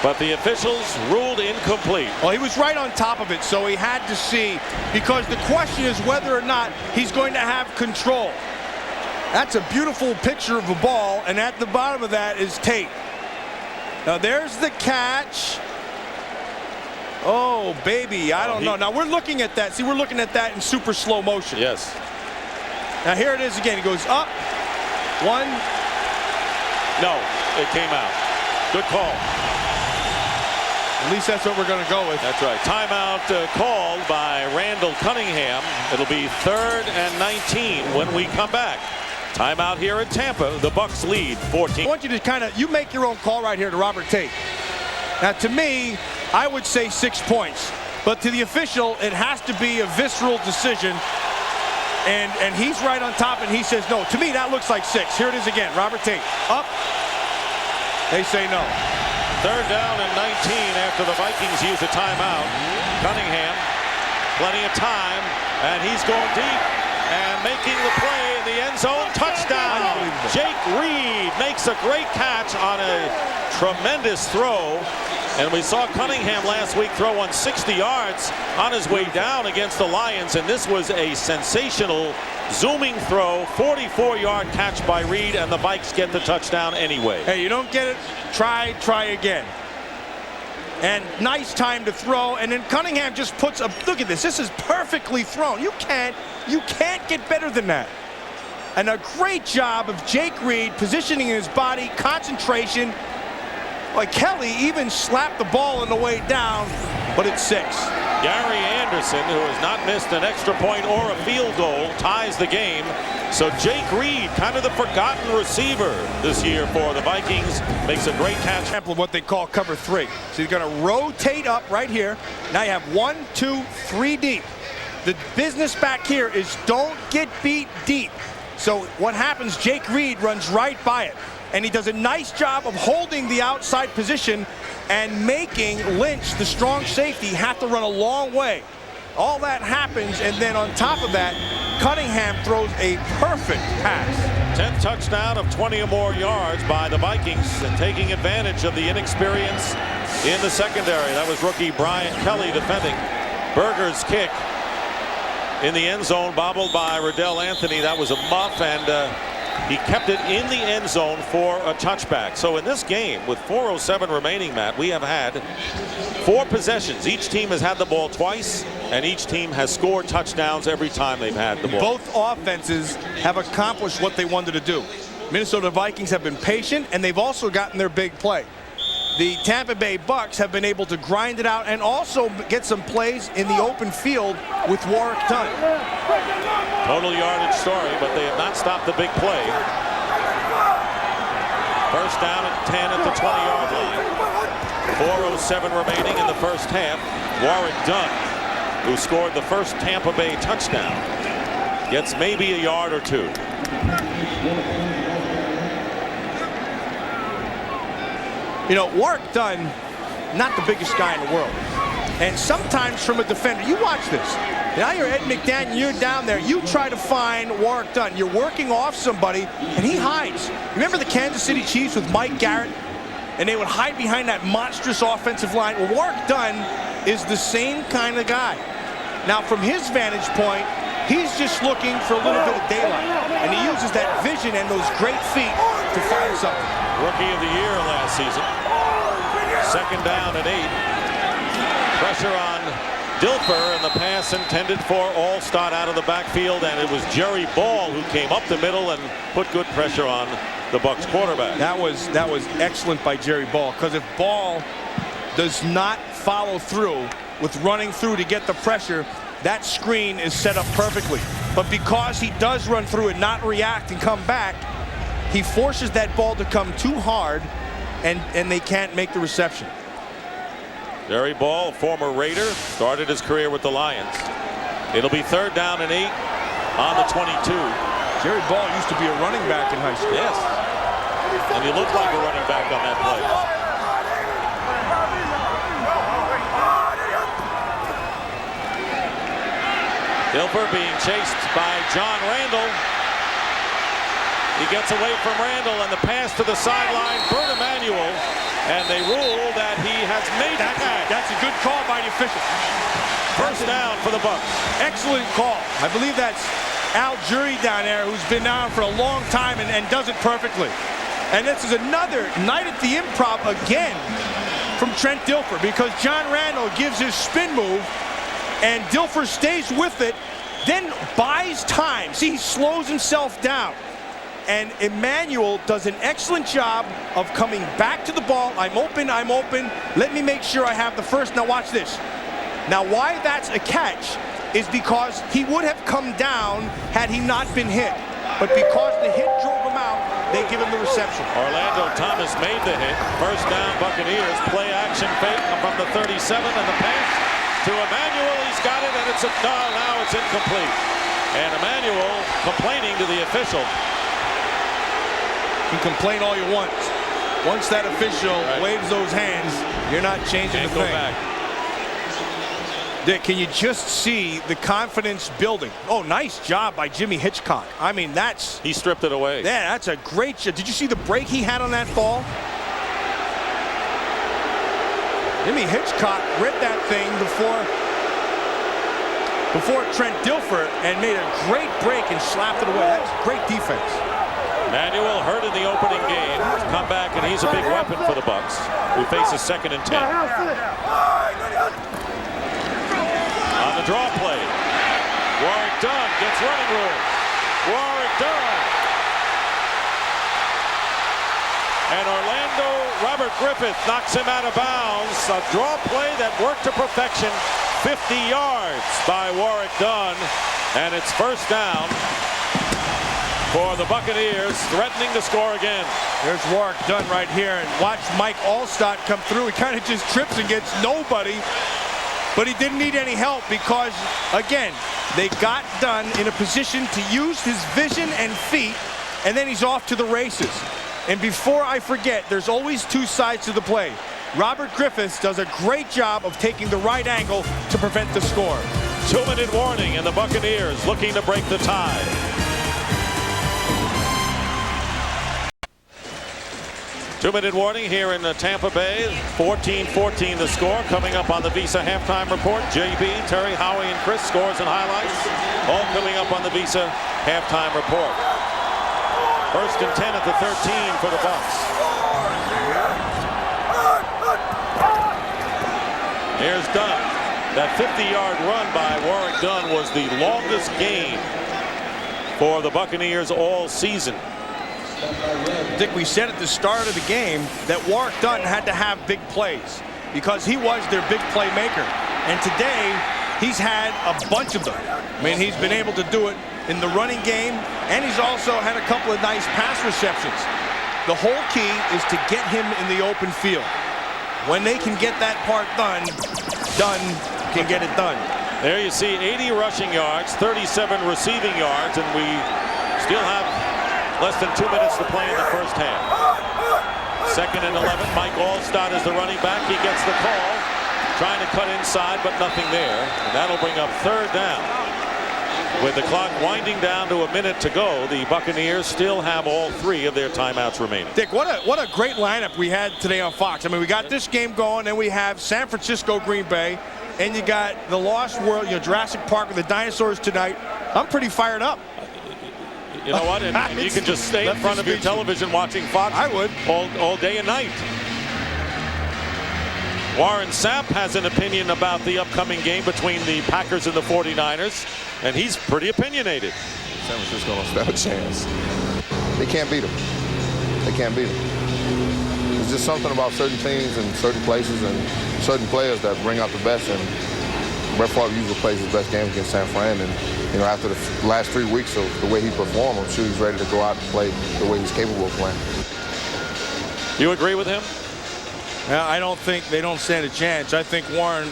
but the officials ruled incomplete. Well, he was right on top of it, so he had to see, because the question is whether or not he's going to have control. That's a beautiful picture of a ball, and at the bottom of that is Tate. Now there's the catch. Oh, baby, I don't know. Now we're looking at that. See, we're looking at that in super slow motion. Yes. Now here it is again. He goes up. 1. No, it came out. Good call. At least that's what we're going to go with. That's right. Timeout called by Randall Cunningham. It'll be 3rd and 19 when we come back. Timeout here in Tampa. The Bucs lead 14. I want you to you make your own call right here to Robert Tate. Now, to me, I would say 6 points. But to the official, it has to be a visceral decision. And he's right on top, and he says no. To me, that looks like 6. Here it is again. Robert Tate up. They say no. 3rd down and 19 after the Vikings use a timeout. Cunningham, plenty of time, and he's going deep and making the play in the end zone. Touchdown. Jake Reed makes a great catch on a tremendous throw. And we saw Cunningham last week throw on 60 yards on his way down against the Lions, and this was a sensational zooming throw, 44-yard catch by Reed, and the Vikes get the touchdown anyway. Hey, you don't get it, try again. And nice time to throw, and then Cunningham just puts a, look at this is perfectly thrown. You can't get better than that. And a great job of Jake Reed positioning his body, concentration. Like Kelly even slapped the ball on the way down, but it's 6. Gary Anderson, who has not missed an extra point or a field goal, ties the game. So Jake Reed, kind of the forgotten receiver this year for the Vikings, makes a great catch. Example of what they call cover 3. So you're going to rotate up right here. Now you have 1, 2, 3 deep. The business back here is don't get beat deep. So what happens, Jake Reed runs right by it. And he does a nice job of holding the outside position and making Lynch, the strong safety, have to run a long way. All that happens, and then on top of that, Cunningham throws a perfect pass. 10th touchdown of 20 or more yards by the Vikings, and taking advantage of the inexperience in the secondary. That was rookie Brian Kelly defending. Berger's kick in the end zone, bobbled by Riddell Anthony. That was a muff, and he kept it in the end zone for a touchback. So in this game, with 4:07 remaining, Matt, we have had 4 possessions. Each team has had the ball twice, and each team has scored touchdowns every time they've had the ball. Both offenses have accomplished what they wanted to do. Minnesota Vikings have been patient, and they've also gotten their big play. The Tampa Bay Bucs have been able to grind it out and also get some plays in the open field with Warwick Dunn. Total yardage story, but they have not stopped the big play. 1st down and 10 at the 20-yard line. 4:07 remaining in the first half. Warwick Dunn, who scored the first Tampa Bay touchdown, gets maybe a yard or 2. You know, Warwick Dunn, not the biggest guy in the world. And sometimes from a defender, you watch this. Now you're Ed McDaniel, you're down there. You try to find Warwick Dunn. You're working off somebody, and he hides. Remember the Kansas City Chiefs with Mike Garrett? And they would hide behind that monstrous offensive line. Well, Warwick Dunn is the same kind of guy. Now, from his vantage point, he's just looking for a little bit of daylight. And he uses that vision and those great feet to find something. Rookie of the year last season. 2nd down and 8. Pressure on Dilfer, and the pass intended for Allstott out of the backfield, and it was Jerry Ball who came up the middle and put good pressure on the Bucs quarterback. That was excellent by Jerry Ball, because if Ball does not follow through with running through to get the pressure, that screen is set up perfectly. But because he does run through and not react and come back, he forces that ball to come too hard, and they can't make the reception. Jerry Ball, former Raider, started his career with the Lions. It'll be 3rd down and 8 on the 22. Jerry Ball used to be a running back in high school. Yes. And he looked like a running back on that play. Dilfer being chased by John Randall. He gets away from Randall, and the pass to the sideline, Bert Emanuel, and they rule that he has made the catch. That's a good call by the official. First down for the Bucs. Excellent call. I believe that's Al Jury down there, who's been down for a long time and does it perfectly. And this is another night at the Improv again from Trent Dilfer, because John Randall gives his spin move, and Dilfer stays with it, then buys time. See, he slows himself down. And Emanuel does an excellent job of coming back to the ball. I'm open. Let me make sure I have the first. Now watch this. Now why that's a catch is because he would have come down had he not been hit. But because the hit drove him out, they give him the reception. Orlando Thomas made the hit. First down Buccaneers. Play action fake from the 37, and the pass to Emanuel. He's got it, and now it's incomplete. And Emanuel complaining to the official. You can complain all you want. Once that official waves those hands, you're not changing the thing. Back. Dick, can you just see the confidence building? Oh, nice job by Jimmy Hitchcock. I mean, he stripped it away. Yeah, that's a great job. Did you see the break he had on that ball? Jimmy Hitchcock read that thing before Trent Dilfer and made a great break and slapped it away. That's great defense. Manuel hurt in the opening game. Come back, and he's a big weapon for the Bucs, who faces 2nd and 10. On the draw play, Warwick Dunn gets running room. Warwick Dunn. And Robert Griffith knocks him out of bounds. A draw play that worked to perfection. 50 yards by Warwick Dunn, and it's first down for the Buccaneers, threatening to score again. There's Warwick Dunn right here, and watch Mike Allstott come through. He kind of just trips and gets nobody, but he didn't need any help because, again, they got Dunn in a position to use his vision and feet, and then he's off to the races. And before I forget, there's always two sides to the play. Robert Griffiths does a great job of taking the right angle to prevent the score. 2-minute warning, and the Buccaneers looking to break the tie. Two-minute warning here in Tampa Bay. 14-14 the score. Coming up on the Visa halftime report. JB, Terry, Howie, and Chris scores and highlights. All coming up on the Visa halftime report. First and 10 at the 13 for the Bucs. Here's Dunn. That 50-yard run by Warwick Dunn was the longest gain for the Buccaneers all season. Dick, we said at the start of the game that Warwick Dunn had to have big plays because he was their big playmaker. And today, he's had a bunch of them. I mean, he's been able to do it in the running game, and he's also had a couple of nice pass receptions. The whole key is to get him in the open field. When they can get that part done, Dunn can get it done. There you see 80 rushing yards, 37 receiving yards, and we still have less than 2 minutes to play in the first half. 2nd and 11. Mike Allstott is the running back. He gets the call. Trying to cut inside, but nothing there. And that'll bring up 3rd down. With the clock winding down to a minute to go, the Buccaneers still have all 3 of their timeouts remaining. Dick, what a great lineup we had today on Fox. I mean, we got this game going, then we have San Francisco, Green Bay, and you got the Lost World, Jurassic Park with the dinosaurs tonight. I'm pretty fired up. You know what? And you can just stay in front of your television watching Fox. I would. All day and night. Warren Sapp has an opinion about the upcoming game between the Packers and the 49ers, and he's pretty opinionated. San Francisco don't stand a chance. They can't beat them. They can't beat them. There's just something about certain teams and certain places and certain players that bring out the best. And Brett Favre usually plays his best game against San Fran. And you know, after the last 3 weeks of the way he performed, I'm sure he's ready to go out and play the way he's capable of playing. You agree with him? I don't think they don't stand a chance. I think Warren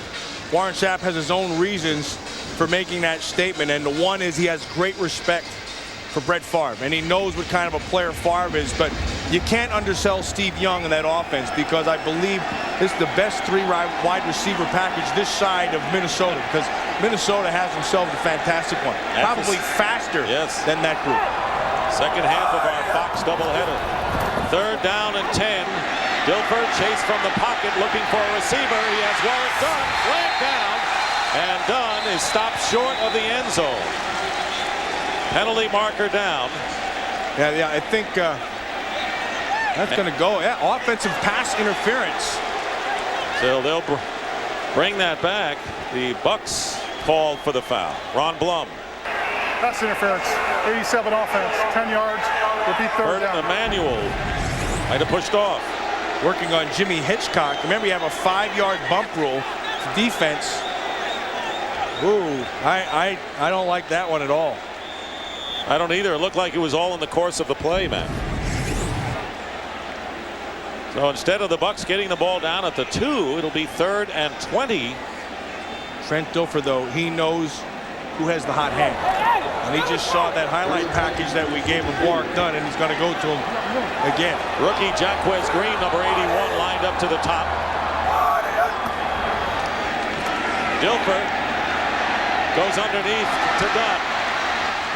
Sapp has his own reasons for making that statement, and the one is he has great respect for Brett Favre, and he knows what kind of a player Favre is. But you can't undersell Steve Young in that offense, because I believe this is the best 3 wide receiver package this side of Minnesota, because Minnesota has themselves a fantastic one, probably faster than that group. Second half of our Fox doubleheader. 3rd down and 10. Dilfer chased from the pocket, looking for a receiver. He has Warwick Dunn flagged down, and Dunn is stopped short of the end zone. Penalty marker down. Yeah, I think that's going to go. Yeah, offensive pass interference. So they'll bring that back. The Bucs called for the foul. Ron Blum. Pass interference. 87 offense. 10 yards. Repeat 3rd down. Emmanuel might have pushed off. Working on Jimmy Hitchcock. Remember, you have a 5-yard bump rule for defense. Ooh, I don't like that one at all. I don't either. It looked like it was all in the course of the play, man. So instead of the Bucs getting the ball down at the 2, it'll be 3rd and 20. Trent Dilfer, though, he knows who has the hot hand. And he just saw that highlight package that we gave of Warwick Dunn, and he's going to go to him again. Rookie Jaquez Green, number 81, lined up to the top. Dilfer goes underneath to Dunn.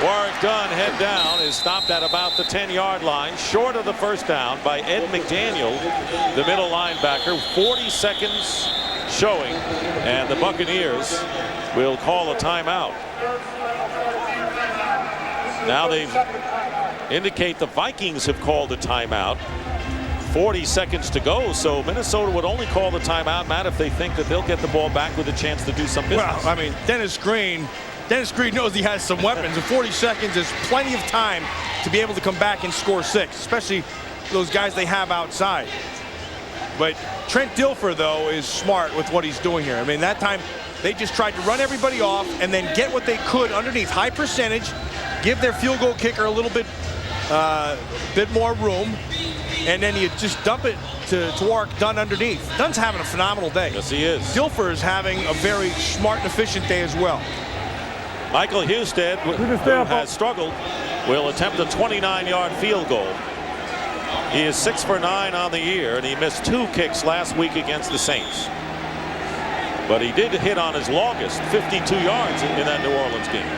Warwick Dunn, head down, is stopped at about the 10-yard line, short of the first down by Ed McDaniel, the middle linebacker. 40 seconds showing, and the Buccaneers will call a timeout. Now they indicate the Vikings have called a timeout. 40 seconds to go, so Minnesota would only call the timeout, Matt, if they think that they'll get the ball back with a chance to do some business. Well, I mean, Dennis Green knows he has some weapons, and 40 seconds is plenty of time to be able to come back and score 6, especially those guys they have outside. But Trent Dilfer, though, is smart with what he's doing here. I mean, that time they just tried to run everybody off and then get what they could underneath. High percentage, give their field goal kicker a little bit more room, and then you just dump it to Warwick Dunn underneath. Dunn's having a phenomenal day. Yes, he is. Dilfer is having a very smart and efficient day as well. Michael Husted, who has struggled, will attempt a 29-yard field goal. He is 6 for 9 on the year, and he missed 2 kicks last week against the Saints. But he did hit on his longest, 52 yards in that New Orleans game.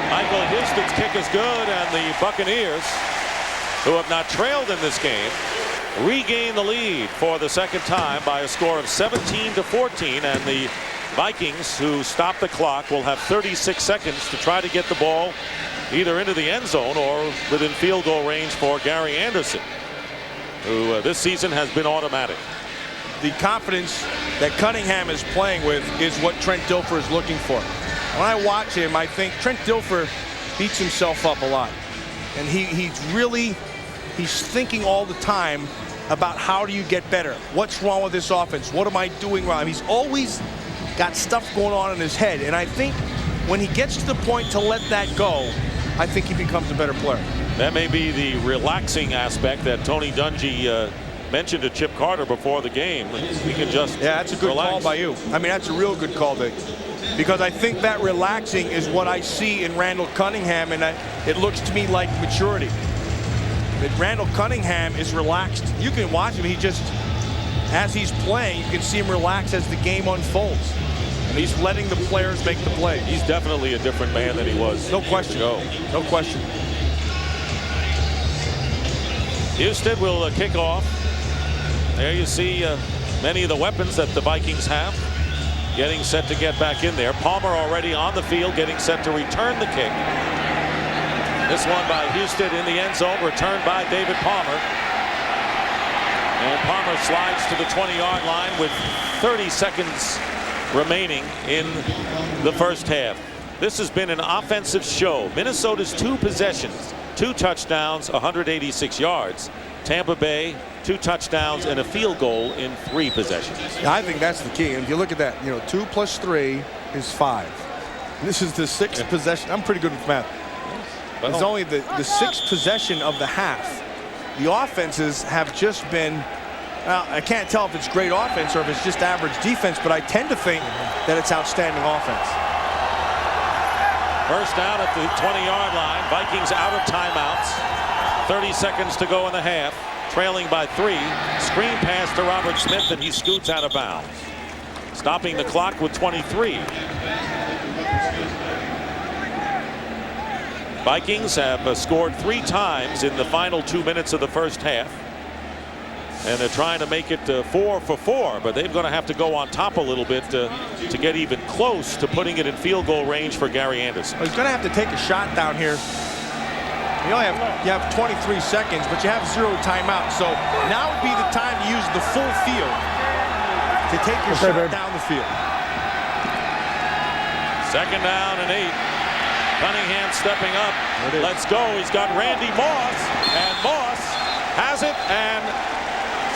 Michael Husted's kick is good, and the Buccaneers, who have not trailed in this game, regain the lead for the second time by a score of 17-14, and the Vikings, who stop the clock, will have 36 seconds to try to get the ball either into the end zone or within field goal range for Gary Anderson, who this season has been automatic. The confidence that Cunningham is playing with is what Trent Dilfer is looking for. When I watch him, I think Trent Dilfer beats himself up a lot, and he's thinking all the time about how do you get better? What's wrong with this offense? What am I doing wrong? He's always got stuff going on in his head, and I think when he gets to the point to let that go, I think he becomes a better player. That may be the relaxing aspect that Tony Dungy mentioned to Chip Carter before the game. He can just that's a good relax. call by you. I mean, that's a real good call, Vic, because I think that relaxing is what I see in Randall Cunningham, and it looks to me like maturity. That Randall Cunningham is relaxed. You can watch him. He just, as he's playing, you can see him relax as the game unfolds. And he's letting the players make the play. He's definitely a different man than he was. No question. No question. Husted will kick off. There you see many of the weapons that the Vikings have getting set to get back in there. Palmer already on the field, getting set to return the kick. This one by Houston in the end zone, returned by David Palmer. And Palmer slides to the 20-yard line with 30 seconds remaining in the first half. This has been an offensive show. Minnesota's 2 possessions, 2 touchdowns, 186 yards. Tampa Bay, 2 touchdowns and a field goal in 3 possessions. Yeah, I think that's the key. And if you look at that, 2 plus 3 is 5. This is the 6th possession. I'm pretty good with math. It's only the 6th possession of the half. The offenses have just been, well, I can't tell if it's great offense or if it's just average defense, but I tend to think that it's outstanding offense. First down at the 20-yard line. Vikings out of timeouts. 30 seconds to go in the half. Trailing by 3. Screen pass to Robert Smith, and he scoots out of bounds. Stopping the clock with 23. Vikings have scored 3 times in the final 2 minutes of the first half. And they're trying to make it 4 for 4, but they're going to have to go on top a little bit to get even close to putting it in field goal range for Gary Anderson. Well, he's going to have to take a shot down here. You have 23 seconds, but you have 0 timeouts. So now would be the time to use the full field to take your shot down the field. Second down and 8. Cunningham stepping up. Let's go. He's got Randy Moss, and Moss has it and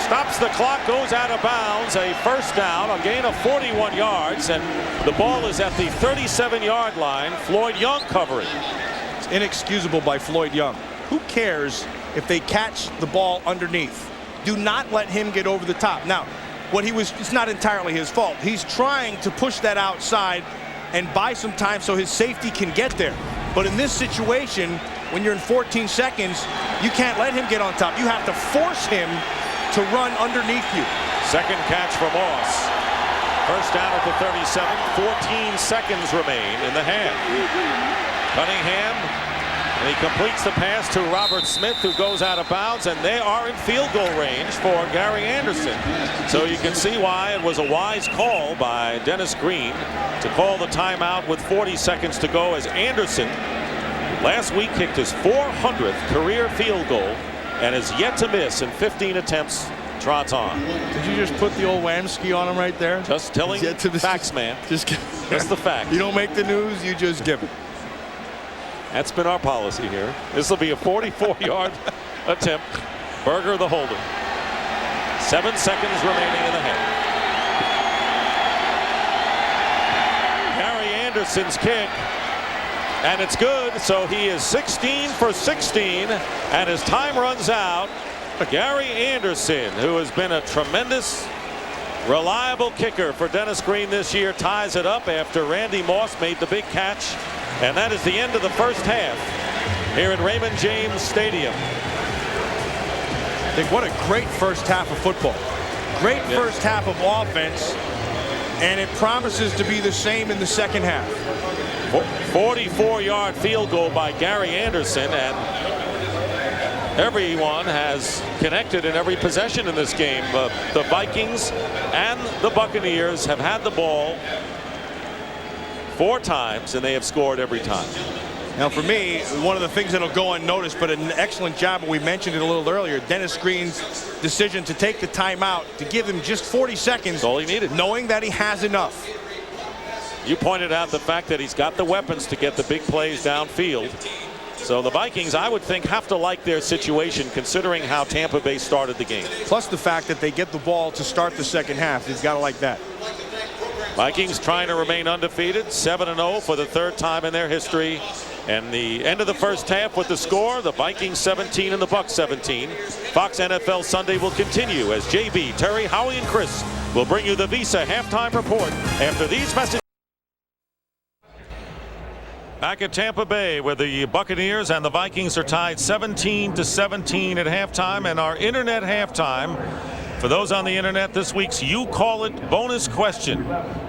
stops the clock, goes out of bounds. A first down, a gain of 41 yards, and the ball is at the 37-yard line. Floyd Young covering. It's inexcusable by Floyd Young. Who cares if they catch the ball underneath? Do not let him get over the top. Now, it's not entirely his fault. He's trying to push that outside and buy some time so his safety can get there. But in this situation, when you're in 14 seconds, you can't let him get on top. You have to force him to run underneath you. Second catch for Moss. First down at the 37. 14 seconds remain in the half. Cunningham, and he completes the pass to Robert Smith, who goes out of bounds, and they are in field goal range for Gary Anderson. So you can see why it was a wise call by Dennis Green to call the timeout with 40 seconds to go, as Anderson last week kicked his 400th career field goal and is yet to miss in 15 attempts. Trots on. Did you just put the old Wamsky on him right there? Just telling facts, man. That's the fact. You don't make the news, you just give it. That's been our policy here. This will be a 44-yard attempt. Berger the holder. 7 seconds remaining in the half. Gary Anderson's kick, and it's good. So he is 16 for 16, and his time runs out. Gary Anderson, who has been a tremendous, reliable kicker for Dennis Green this year, ties it up after Randy Moss made the big catch. And that is the end of the first half here at Raymond James Stadium. I think what a great first half of football. Great first half of offense, and it promises to be the same in the second half. 44-yard field goal by Gary Anderson, and everyone has connected in every possession in this game. The Vikings and the Buccaneers have had the ball 4 times, and they have scored every time. Now, for me, one of the things that'll go unnoticed, but an excellent job, and we mentioned it a little earlier, Dennis Green's decision to take the timeout, to give him just 40 seconds. That's all he needed. Knowing that he has enough. You pointed out the fact that he's got the weapons to get the big plays downfield. So the Vikings, I would think, have to like their situation, considering how Tampa Bay started the game. Plus the fact that they get the ball to start the second half. You've got to like that. Vikings trying to remain undefeated, 7-0 for the 3rd time in their history. And the end of the first half with the score, the Vikings 17 and the Bucs 17. Fox NFL Sunday will continue as JB, Terry, Howie, and Chris will bring you the Visa halftime report after these messages. Back at Tampa Bay, where the Buccaneers and the Vikings are tied 17-17 at halftime, and our internet halftime. For those on the internet, this week's You Call It bonus question.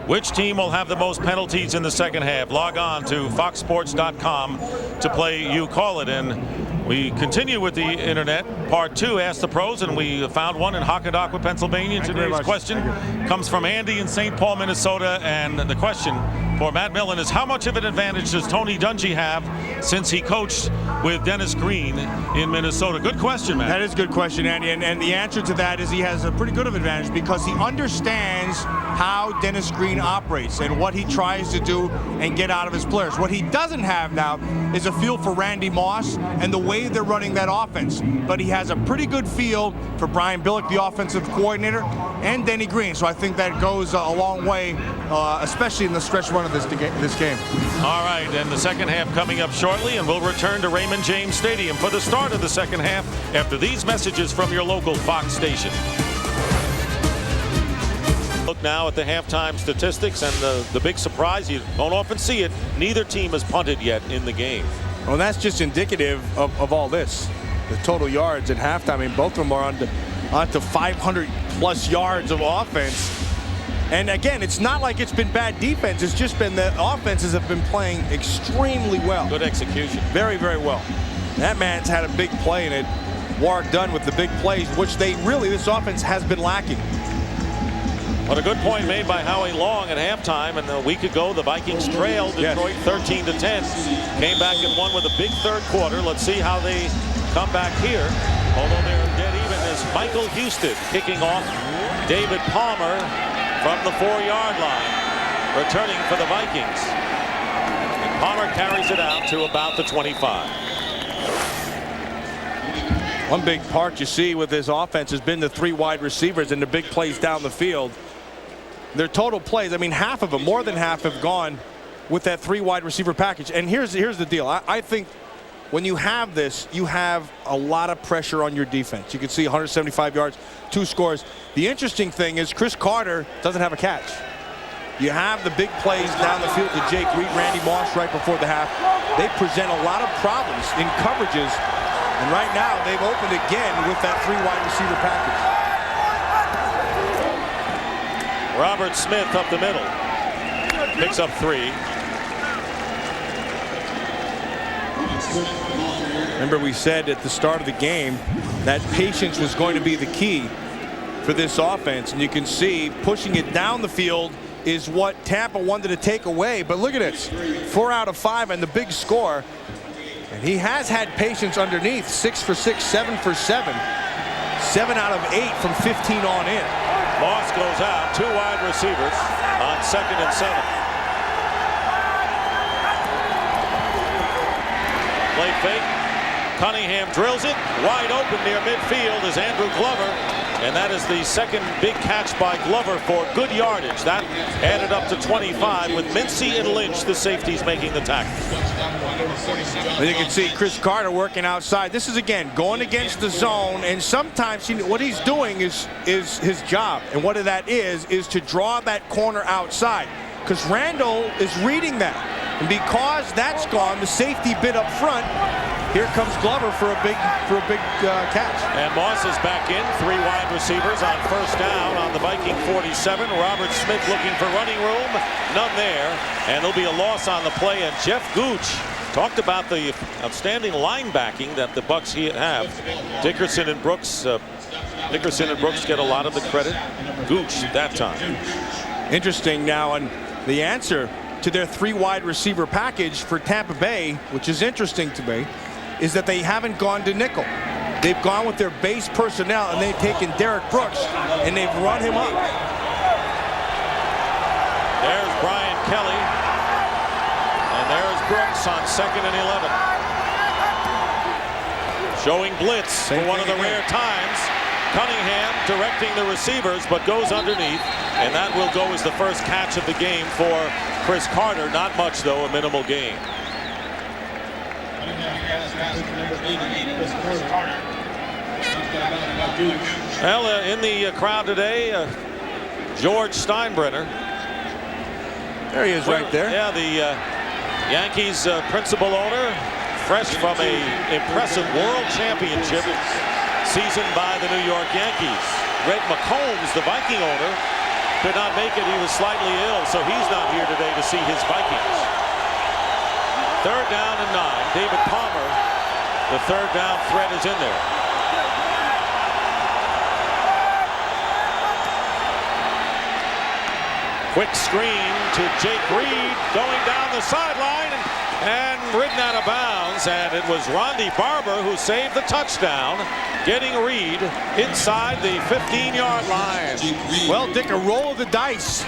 Which team will have the most penalties in the second half? Log on to foxsports.com to play You Call It. And we continue with the internet. Part 2, Ask the Pros, and we found one in Hockadaqua, Pennsylvania. Today's question comes from Andy in St. Paul, Minnesota. And the question for Matt Millen is, how much of an advantage does Tony Dungy have since he coached with Dennis Green in Minnesota? Good question, man. That is a good question, Andy. And the answer to that is he has a pretty good of advantage because he understands how Dennis Green operates and what he tries to do and get out of his players. What he doesn't have now is a feel for Randy Moss and the way they're running that offense. But he has a pretty good feel for Brian Billick, the offensive coordinator, and Denny Green. So I think that goes a long way, especially in the stretch run of this game. All right, and the second half coming up shortly, and we'll return to Raymond James Stadium for the start of the second half after these messages from your local Fox station. Look now at the halftime statistics, and the big surprise, you don't often see it, neither team has punted yet in the game. Well, that's just indicative of all this. The total yards at halftime, I mean, both of them are onto 500-plus yards of offense. And again, it's not like it's been bad defense. It's just been the offenses have been playing extremely well. Good execution. Very, very well. That man's had a big play in it. Warwick Dunn with the big plays, which this offense has been lacking. But a good point made by Howie Long at halftime, and a week ago the Vikings trailed Detroit 13-10. Came back and won with a big third quarter. Let's see how they come back here. Although they're dead even as Michael Houston kicking off David Palmer from the 4-yard line, returning for the Vikings. And Palmer carries it out to about the 25. One big part you see with this offense has been the 3 wide receivers and the big plays down the field. Their total plays, I mean, half of them, more than half, have gone with that 3 wide receiver package. And here's the deal. I think when you have this, you have a lot of pressure on your defense. You can see 175 yards, 2 scores. The interesting thing is Chris Carter doesn't have a catch. You have the big plays down the field to Jake Reed, Randy Moss right before the half. They present a lot of problems in coverages. And right now, they've opened again with that 3 wide receiver package. Robert Smith up the middle. Picks up 3. Remember, we said at the start of the game that patience was going to be the key for this offense. And you can see pushing it down the field is what Tampa wanted to take away. But look at this. 4 out of 5 and the big score. And he has had patience underneath. 6 for 6, 7 for 7. 7 out of 8 from 15 on in. Moss goes out. 2 wide receivers on 2nd and 7. Play fake. Cunningham drills it. Wide open near midfield is Andrew Glover. And that is the second big catch by Glover for good yardage. That added up to 25 with Mincy and Lynch, the safeties, making the tackle. And you can see Chris Carter working outside. This is, again, going against the zone. And sometimes what he's doing is his job. And what that is to draw that corner outside. Because Randall is reading that. And because that's gone, the safety bit up front, here comes Glover for a big catch. And Moss is back in. 3 wide receivers on 1st down on the Viking 47. Robert Smith looking for running room. None there. And there'll be a loss on the play. And Jeff Gooch talked about the outstanding linebacking that the Bucs have. Dickerson and Brooks get a lot of the credit. Gooch that time. Interesting now, and the answer to their 3 wide receiver package for Tampa Bay, which is interesting to me, is that they haven't gone to nickel. They've gone with their base personnel, and they've taken Derek Brooks, and they've run him up. There's Brian Kelly, and there's Brooks on 2nd and 11. Showing blitz for one of the rare times. Cunningham directing the receivers, but goes underneath, and that will go as the first catch of the game for Chris Carter. Not much, though, a minimal gain. Well, in the crowd today, George Steinbrenner. There he is right there. Yeah, the Yankees principal owner, fresh from a impressive world championship season by the New York Yankees. Red McCombs, the Viking owner, could not make it. He was slightly ill, so he's not here today to see his Vikings. 3rd down and 9. David Palmer, the 3rd down threat, is in there. Quick screen to Jake Reed, going down the sideline, and and ridden out of bounds, and it was Ronde Barber who saved the touchdown, getting Reed inside the 15-yard line. Well, Dick, a roll of the dice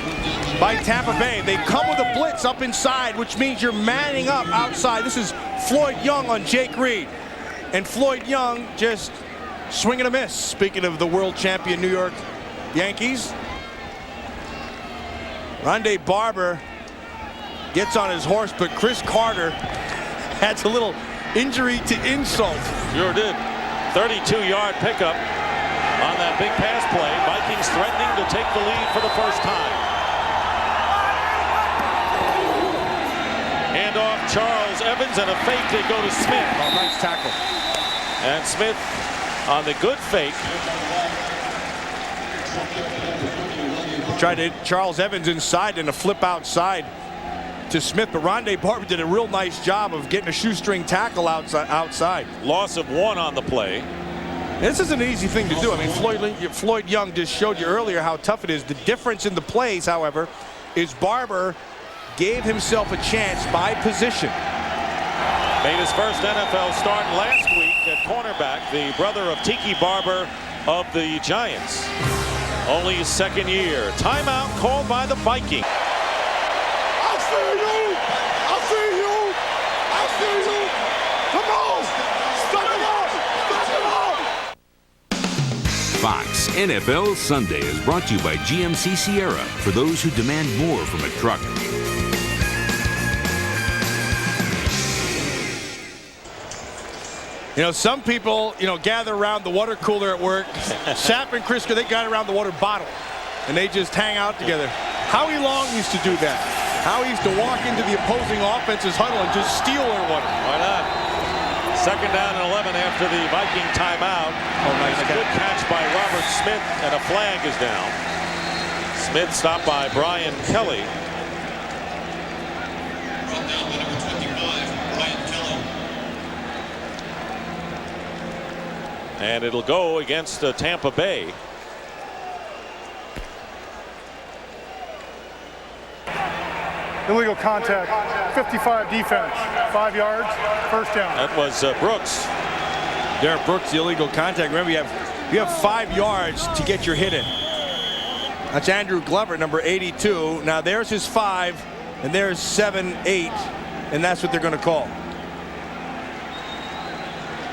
by Tampa Bay. They come with a blitz up inside, which means you're manning up outside. This is Floyd Young on Jake Reed, and Floyd Young just swing and a miss. Speaking of the world champion New York Yankees, Ronde Barber gets on his horse, but Chris Carter adds a little injury to insult. Sure did. 32-yard pickup on that big pass play. Vikings threatening to take the lead for the first time. Hand off Charles Evans, and a fake to go to Smith. Oh, nice tackle. And Smith on the good fake. Tried to hit Charles Evans inside and a flip outside to Smith, but Ronde Barber did a real nice job of getting a shoestring tackle outside. Loss of 1 on the play. This is an easy thing to do. I mean, Floyd Young just showed you earlier how tough it is. The difference in the plays, however, is Barber gave himself a chance by position. Made his first NFL start last week at cornerback, the brother of Tiki Barber of the Giants. Only his second year. Timeout called by the Vikings. I see you! I see you! I see you! Come on! Stop it up! Stop it up! Fox NFL Sunday is brought to you by GMC Sierra, for those who demand more from a truck. You know, some people, gather around the water cooler at work. Sap and Crisco, they got around the water bottle, and they just hang out together. Howie Long used to do that. Howie used to walk into the opposing offense's huddle and just steal their water. Why not? Second down and 11 after the Viking timeout. Oh, nice and a good catch by Robert Smith, and a flag is down. Smith stopped by Brian Kelly. And it'll go against Tampa Bay. Illegal contact, 55 defense, 5 yards, first down. That was Brooks. Derek Brooks, the illegal contact. Remember, you have 5 yards to get your hit in. That's Andrew Glover, number 82. Now there's his 5, and there's 7, 8, and that's what they're going to call.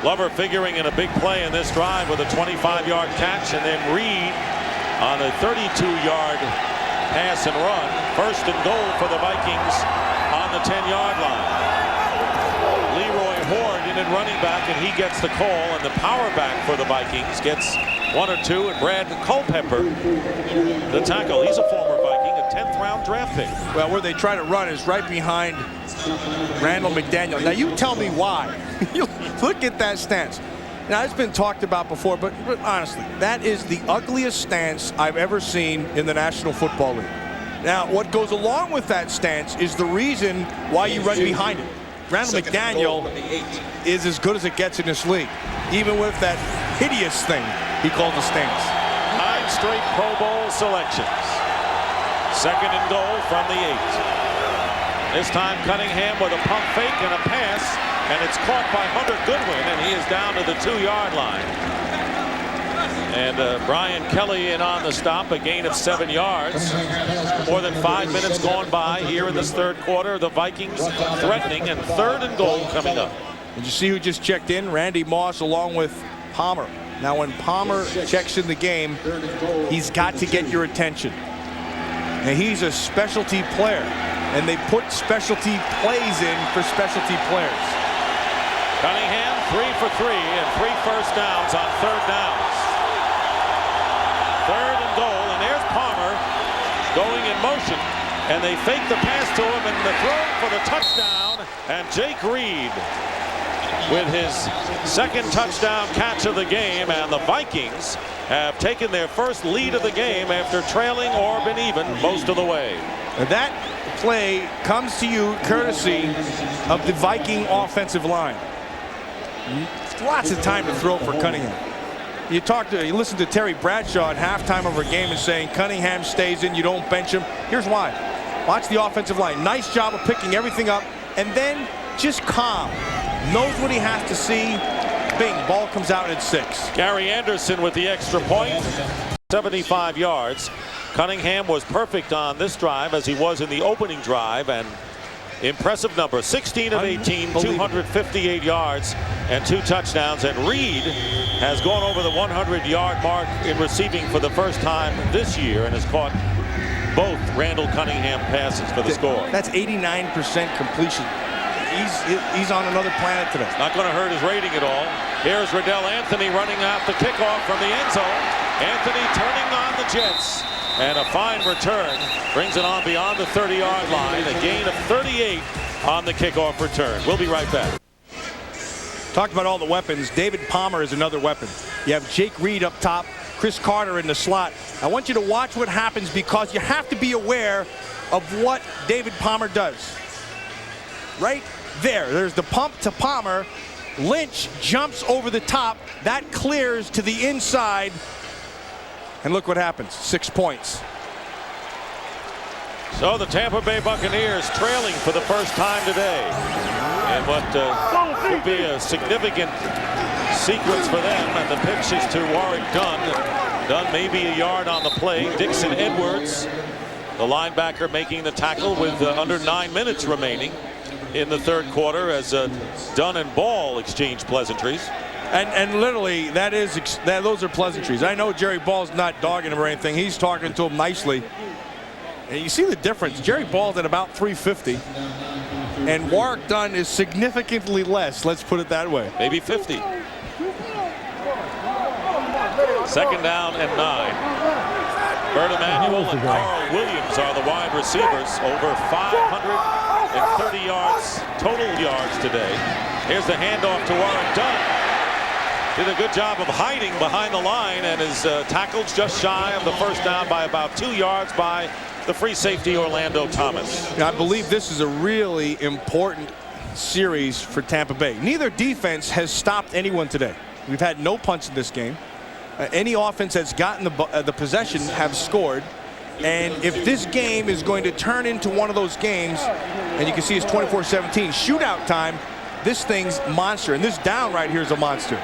Glover figuring in a big play in this drive with a 25-yard catch, and then Reed on a 32-yard pass and run. First and goal for the Vikings on the 10-yard line. Leroy Horde in at running back, and he gets the call, and the power back for the Vikings gets 1 or 2, and Brad Culpepper, the tackle. He's a former Viking, a 10th round draft pick. Well, where they try to run is right behind Randall McDaniel. Now you tell me why. Look at that stance. Now it's been talked about before, but honestly, that is the ugliest stance I've ever seen in the National Football League. Now what goes along with that stance is the reason why you run behind it. Randall McDaniel is as good as it gets in this league, even with that hideous thing he called a stance. 9 straight Pro Bowl selections. Second and goal from the 8. This time Cunningham with a pump fake and a pass, and it's caught by Hunter Goodwin, and he is down to the 2-yard line. And Brian Kelly in on the stop, a gain of 7 yards. More than 5 minutes gone by here in this third quarter. The Vikings threatening, and third and goal coming up. Did you see who just checked in? Randy Moss along with Palmer. Now when Palmer checks in the game, he's got to get your attention. And he's a specialty player, and they put specialty plays in for specialty players. Cunningham 3 for 3 and 3 first downs on third downs. Third and goal, and there's Palmer going in motion, and they fake the pass to him, and the throw for the touchdown, and Jake Reed with his second touchdown catch of the game, and the Vikings have taken their first lead of the game after trailing or been even most of the way. And that play comes to you courtesy of the Viking offensive line. Lots of time to throw for Cunningham. You listen to Terry Bradshaw at halftime of a game and saying Cunningham stays in, you don't bench him. Here's why. Watch the offensive line. Nice job of picking everything up and then just calm, knows what he has to see. Bing, ball comes out at 6. Gary Anderson with the extra point, 75 yards. Cunningham was perfect on this drive as he was in the opening drive, and impressive number, 16 of 18, 258 yards and 2 touchdowns. And Reed has gone over the 100-yard mark in receiving for the first time this year and has caught both Randall Cunningham passes for the score. That's 89% completion. He's on another planet today. Not going to hurt his rating at all. Here's Riddell Anthony running out the kickoff from the end zone. Anthony turning on the Jets. And a fine return brings it on beyond the 30-yard line. A gain of 38 on the kickoff return. We'll be right back. Talked about all the weapons. David Palmer is another weapon. You have Jake Reed up top, Chris Carter in the slot. I want you to watch what happens because you have to be aware of what David Palmer does. Right there, there's the pump to Palmer. Lynch jumps over the top. That clears to the inside. And look what happens, 6 points. So the Tampa Bay Buccaneers trailing for the first time today. And what could be a significant sequence for them. And the pitch is to Warwick Dunn. Dunn maybe a yard on the play. Dixon Edwards, the linebacker, making the tackle with under 9 minutes remaining in the third quarter as Dunn and Ball exchange pleasantries. And literally, those are pleasantries. I know Jerry Ball's not dogging him or anything. He's talking to him nicely. And you see the difference. Jerry Ball's at about 350. And Warwick Dunn is significantly less, let's put it that way. Maybe 50. Second down and 9. Bert Emanuel and Carl Williams are the wide receivers. Over 530 yards, total yards today. Here's the handoff to Warwick Dunn. Did a good job of hiding behind the line and is tackled just shy of the first down by about 2 yards by the free safety Orlando Thomas. Now, I believe this is a really important series for Tampa Bay. Neither defense has stopped anyone today. We've had no punts in this game. Any offense that's gotten the possession have scored. And if this game is going to turn into one of those games, and you can see it's 24-17 shootout time, this thing's monster. And this down right here is a monster.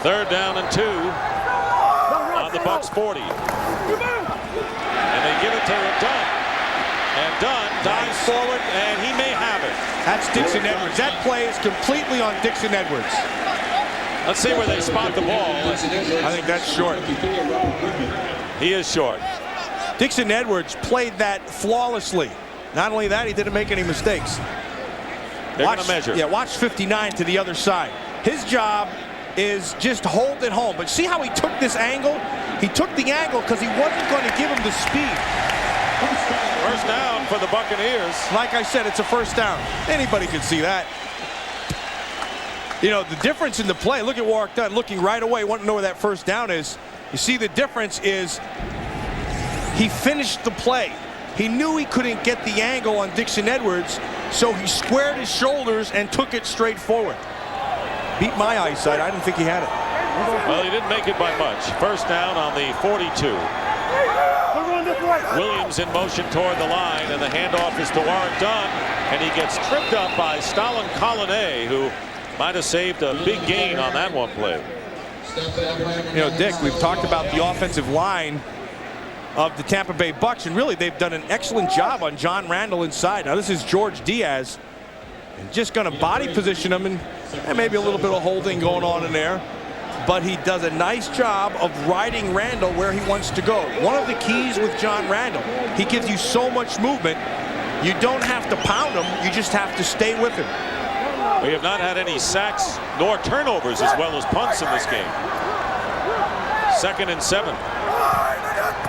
Third down and 2 on the Bucs 40. And they give it to Dunn. And Dunn dives forward, and he may have it. That's Dixon Edwards. That play is completely on Dixon Edwards. Let's see where they spot the ball. I think that's short. He is short. Dixon Edwards played that flawlessly. Not only that, he didn't make any mistakes. They're going to measure. Yeah, watch 59 to the other side. His job is just hold it home. But see how he took this angle? He took the angle because he wasn't going to give him the speed. First down for the Buccaneers. Like I said, it's a first down. Anybody could see that. You know, the difference in the play, look at Warwick Dunn looking right away, wanting to know where that first down is. You see the difference is he finished the play. He knew he couldn't get the angle on Dixon Edwards, so he squared his shoulders and took it straight forward. Beat my eyesight. I didn't think he had it. Well, he didn't make it by much. First down on the 42. Williams in motion toward the line, and the handoff is to Warwick Dunn, and he gets tripped up by Stalin Collinet, who might have saved a big gain on that one play. You know, Dick, we've talked about the offensive line of the Tampa Bay Bucs, and really they've done an excellent job on John Randall inside. Now this is George Diaz, and just going to body position him, and maybe a little bit of holding going on in there. But he does a nice job of riding Randall where he wants to go. One of the keys with John Randall, he gives you so much movement, you don't have to pound him, you just have to stay with him. We have not had any sacks nor turnovers as well as punts in this game. 2nd and 7.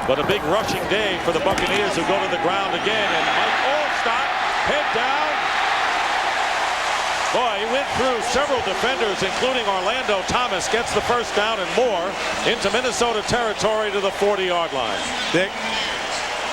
But a big rushing day for the Buccaneers, who go to the ground again. And Mike Allstott, head down. Boy, he went through several defenders, including Orlando Thomas, gets the first down and more into Minnesota territory to the 40-yard line. Dick,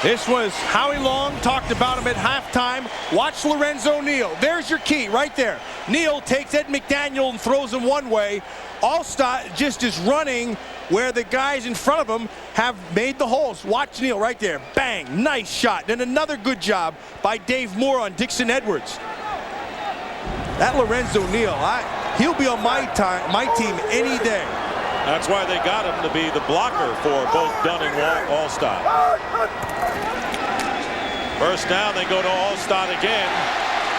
this was Howie Long, talked about him at halftime. Watch Lorenzo Neal. There's your key right there. Neal takes Ed McDaniel and throws him one way. Allstott just is running where the guys in front of him have made the holes. Watch Neal right there. Bang, nice shot. Then another good job by Dave Moore on Dixon Edwards. That Lorenzo Neal, he'll be on my team any day. That's why they got him to be the blocker for both Dunn and Alstott. First down, they go to Alstott again.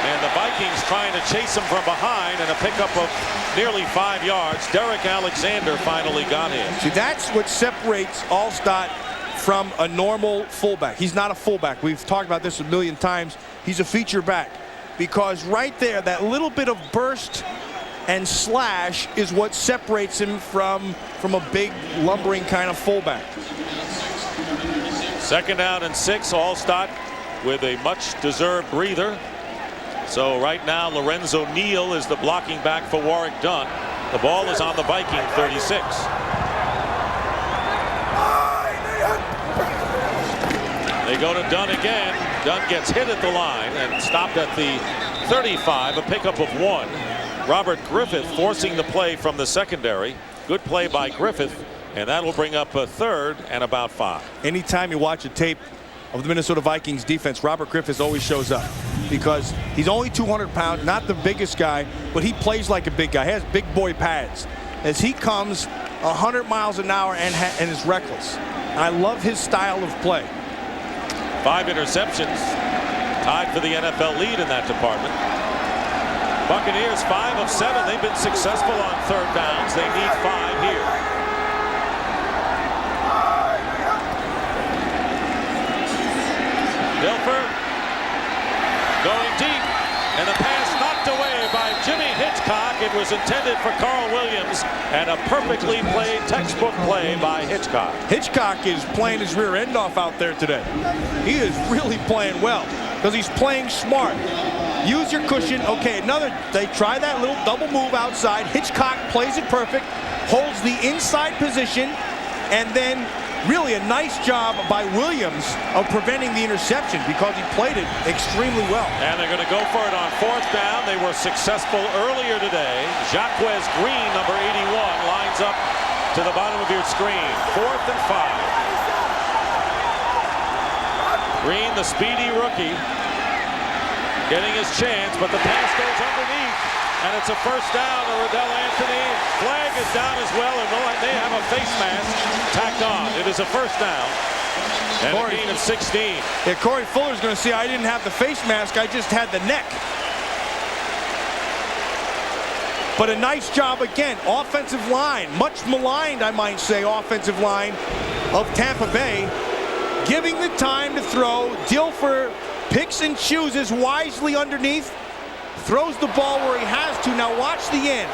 And the Vikings trying to chase him from behind, and a pickup of nearly 5 yards. Derek Alexander finally got him. See, that's what separates Alstott from a normal fullback. He's not a fullback. We've talked about this a million times. He's a feature back. Because right there, that little bit of burst and slash is what separates him from a big, lumbering kind of fullback. 2nd down and 6. Alstott with a much-deserved breather. So right now, Lorenzo Neal is the blocking back for Warrick Dunn. The ball is on the Viking 36. They go to Dunn again. Dunn gets hit at the line and stopped at the 35, a pickup of 1. Robert Griffith forcing the play from the secondary. Good play by Griffith, and that will bring up a 3rd and about 5. Anytime you watch a tape of the Minnesota Vikings defense, Robert Griffith always shows up because he's only 200 pounds, not the biggest guy, but he plays like a big guy. He has big boy pads. As he comes 100 miles an hour and is reckless. I love his style of play. 5 interceptions, tied for the NFL lead in that department. Buccaneers 5 of 7. They've been successful on 3rd downs. They need 5 here. Dilfer going deep, and the pass knocked away by Jimmy Hitchcock. It was intended for Carl Williams, and a perfectly played textbook play by Hitchcock. Hitchcock is playing his rear end off out there today. He is really playing well because he's playing smart. Use your cushion. Okay, they try that little double move outside. Hitchcock plays it perfect, holds the inside position, and then really a nice job by Williams of preventing the interception because he played it extremely well. And they're going to go for it on 4th down. They were successful earlier today. Jacquez Green, number 81, lines up to the bottom of your screen. 4th and 5. Green, the speedy rookie, getting his chance, but the pass goes underneath, and it's a 1st down to Riddell Anthony. Flag is down as well, and they have a face mask tacked on. It is a 1st down and a gain of 16. Yeah, Corey Fuller's going to see I didn't have the face mask, I just had the neck. But a nice job again. Offensive line, much maligned, I might say, offensive line of Tampa Bay, giving the time to throw. Dilfer picks and chooses wisely underneath, throws the ball where he has to. Now watch the end.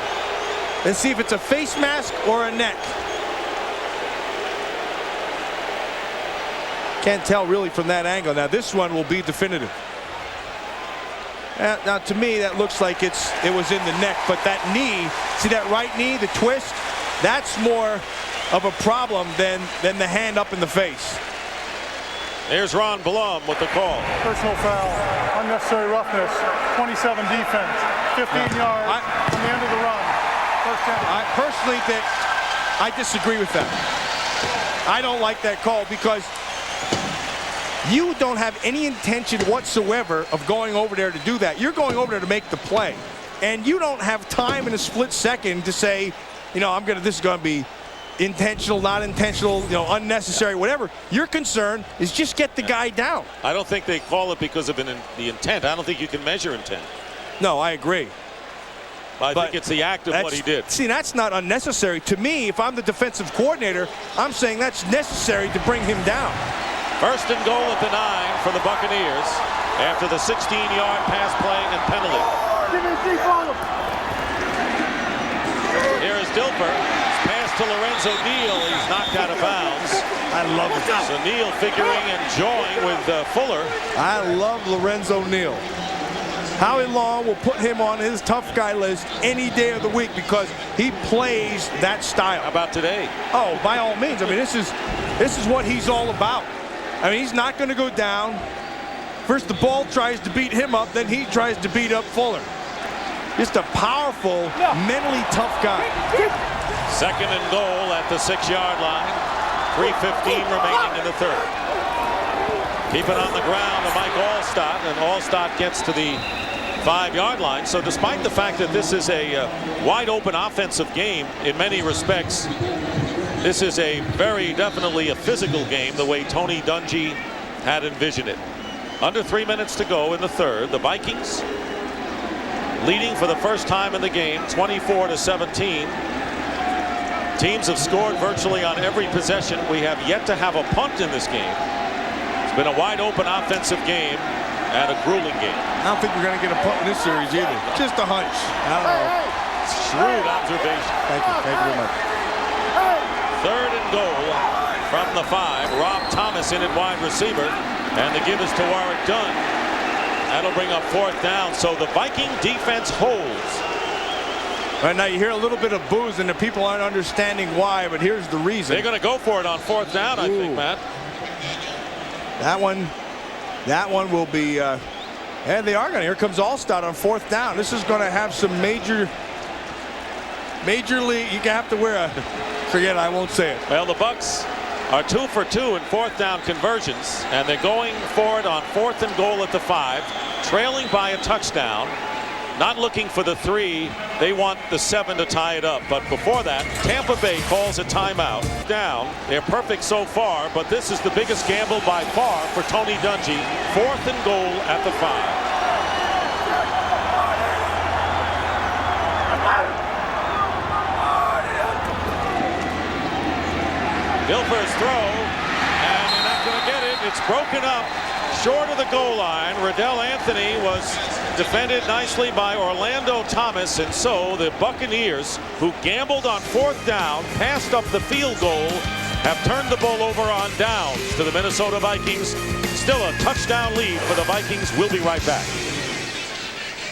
Let's see if it's a face mask or a neck. Can't tell really from that angle. Now this one will be definitive. Now to me that looks like it was in the neck, but that knee, see that right knee, the twist, that's more of a problem than the hand up in the face. There's Ron Blum with the call. Personal foul, unnecessary roughness, 27 defense, 15 yards on the end of the run. 1st down. I personally think I disagree with that. I don't like that call because you don't have any intention whatsoever of going over there to do that. You're going over there to make the play, and you don't have time in a split second to say, you know, this is going to be intentional, not intentional, you know, unnecessary, whatever. Your concern is just get the guy down. I don't think they call it because of the intent. I don't think you can measure intent. No, I agree. I think it's the act of what he did. See, that's not unnecessary. To me, if I'm the defensive coordinator, I'm saying that's necessary to bring him down. 1st and goal at the 9 for the Buccaneers after the 16-yard pass play and penalty. Here is Dilfer. Pass to Lorenzo Neal. He's knocked out of bounds. I love it. So Neal figuring and jawing with Fuller. I love Lorenzo Neal. Howie Long will put him on his tough guy list any day of the week because he plays that style. How about today? Oh, by all means. I mean, this is what he's all about. I mean, he's not going to go down. First the ball tries to beat him up, then he tries to beat up Fuller. Just a powerful, mentally tough guy. 2nd and goal at the 6-yard line. 3:15 remaining in the 3rd. Keep it on the ground to Mike Alstott, and Alstott gets to the 5-yard line. So despite the fact that this is a wide open offensive game in many respects, this is a very definitely a physical game the way Tony Dungy had envisioned it. Under 3 minutes to go in the third. The Vikings leading for the first time in the game 24-17. Teams have scored virtually on every possession. We have yet to have a punt in this game. It's been a wide open offensive game and a grueling game. I don't think we're going to get a punt in this series either. Just a hunch. I don't know. Shrewd observation. Thank you. Thank you very much. Third and goal from the 5. Rob Thomas in at wide receiver. And the give is to Warwick Dunn. That'll bring up 4th down. So the Viking defense holds. Right now you hear a little bit of boos and the people aren't understanding why, but here's the reason. They're going to go for it on 4th down, I think, Matt. That one will be, and they are going to. Here comes Allstott on 4th down. This is going to have some major league. You have to wear a, forget it, I won't say it. Well, the Bucs are 2 for 2 in 4th down conversions, and they're going for it on 4th and goal at the 5, trailing by a touchdown. Not looking for the 3. They want the 7 to tie it up. But before that, Tampa Bay calls a timeout. Down. They're perfect so far, but this is the biggest gamble by far for Tony Dungy. 4th and goal at the 5. Dilfer's throw, and they're not going to get it. It's broken up short of the goal line. Riddell Anthony was defended nicely by Orlando Thomas, and so the Buccaneers, who gambled on 4th down, passed up the field goal, have turned the ball over on downs to the Minnesota Vikings. Still a touchdown lead for the Vikings. We'll be right back.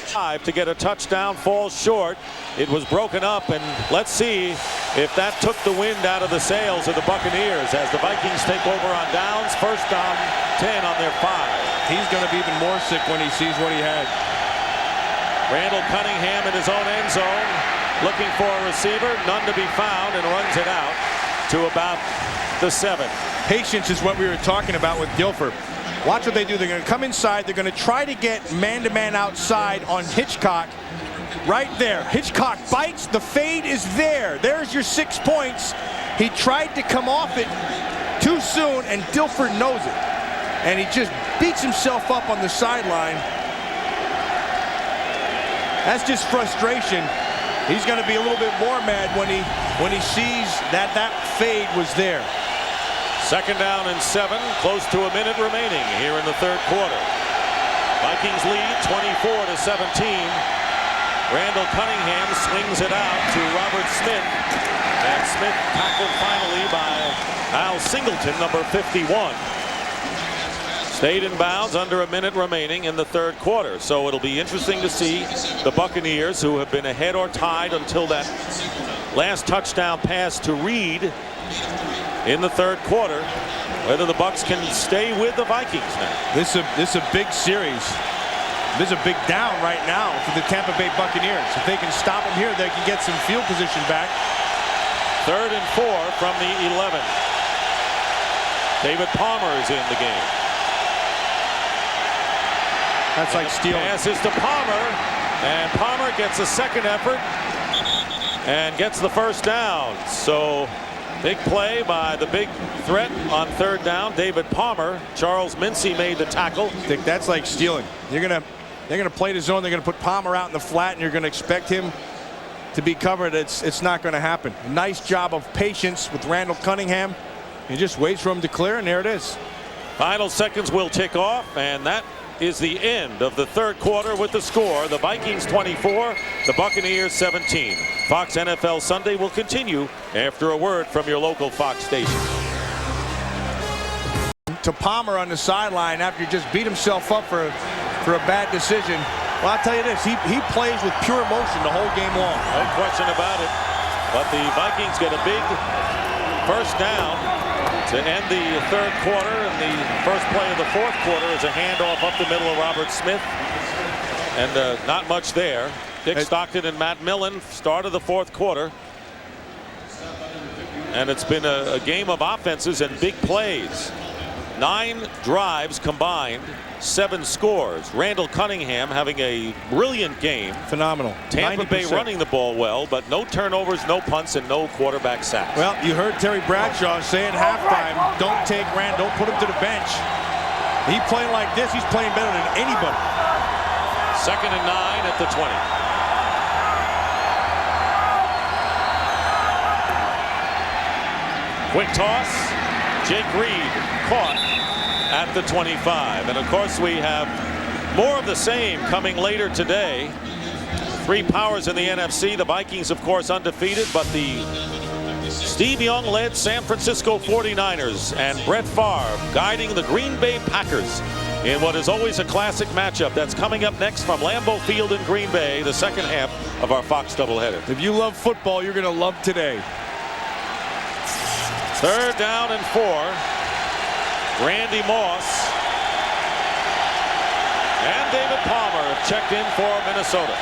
5 to get a touchdown, falls short. It was broken up, and let's see if that took the wind out of the sails of the Buccaneers as the Vikings take over on downs. First down 10 on their 5. He's going to be even more sick when he sees what he had. Randall Cunningham in his own end zone, looking for a receiver, none to be found, and runs it out to about the 7. Patience is what we were talking about with Dilfer. Watch what they do. They're going to come inside. They're going to try to get man-to-man outside on Hitchcock. Right there. Hitchcock bites. The fade is there. There's your 6 points. He tried to come off it too soon, and Dilfer knows it. And he just beats himself up on the sideline. That's just frustration. He's going to be a little bit more mad when he sees that fade was there. 2nd down and 7, close to a minute remaining here in the 3rd quarter. Vikings lead 24-17. Randall Cunningham swings it out to Robert Smith, and Smith tackled finally by Al Singleton, number 51. Stayed in bounds, under a minute remaining in the 3rd quarter. So it'll be interesting to see the Buccaneers, who have been ahead or tied until that last touchdown pass to Reed in the 3rd quarter, whether the Bucs can stay with the Vikings now. This is a big series. This is a big down right now for the Tampa Bay Buccaneers. If they can stop them here, they can get some field position back. 3rd and 4 from the 11. David Palmer is in the game. That's like stealing. Passes to Palmer, and Palmer gets a second effort and gets the first down. So big play by the big threat on 3rd down, David Palmer. Charles Mincy made the tackle. Dick, that's like stealing. They're gonna play the zone. They're gonna put Palmer out in the flat, and you're gonna expect him to be covered. It's not going to happen. Nice job of patience with Randall Cunningham. He just waits for him to clear, and there it is. Final seconds will tick off, and that is the end of the 3rd quarter with the score. The Vikings 24, the Buccaneers 17. Fox NFL Sunday will continue after a word from your local Fox station. To Palmer on the sideline after he just beat himself up for a bad decision. Well, I'll tell you this, he plays with pure emotion the whole game long. No question about it. But the Vikings get a big first down to end the 3rd quarter, and the first play of the 4th quarter is a handoff up the middle of Robert Smith, and not much there. Dick Stockton and Matt Millen started the 4th quarter, and it's been a game of offenses and big plays. 9 drives combined, 7 scores. Randall Cunningham having a brilliant game. Phenomenal. Tampa Bay running the ball well, but no turnovers, no punts, and no quarterback sacks. Well, you heard Terry Bradshaw say at halftime, don't take Rand, don't put him to the bench. He playing like this, he's playing better than anybody. 2nd and 9 at the 20. Quick toss. Jake Reed caught at the 25. And of course we have more of the same coming later today. 3 powers in the NFC. The Vikings, of course, undefeated, but the Steve Young-led San Francisco 49ers and Brett Favre guiding the Green Bay Packers in what is always a classic matchup. That's coming up next from Lambeau Field in Green Bay, the second half of our Fox doubleheader. If you love football, you're going to love today. 3rd down and 4. Randy Moss and David Palmer have checked in for Minnesota.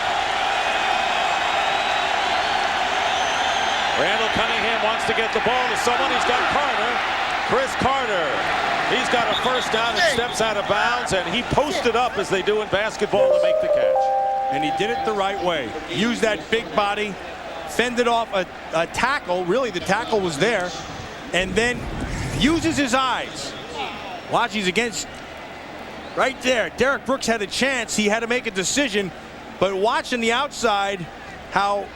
Randall Cunningham wants to get the ball to someone. He's got Carter. Chris Carter. He's got a first down and steps out of bounds, and he posted up as they do in basketball to make the catch. And he did it the right way. Used that big body, fended off a tackle. Really, the tackle was there. And then uses his eyes. Watch, he's against right there. Derek Brooks had a chance. He had to make a decision. But watching the outside, how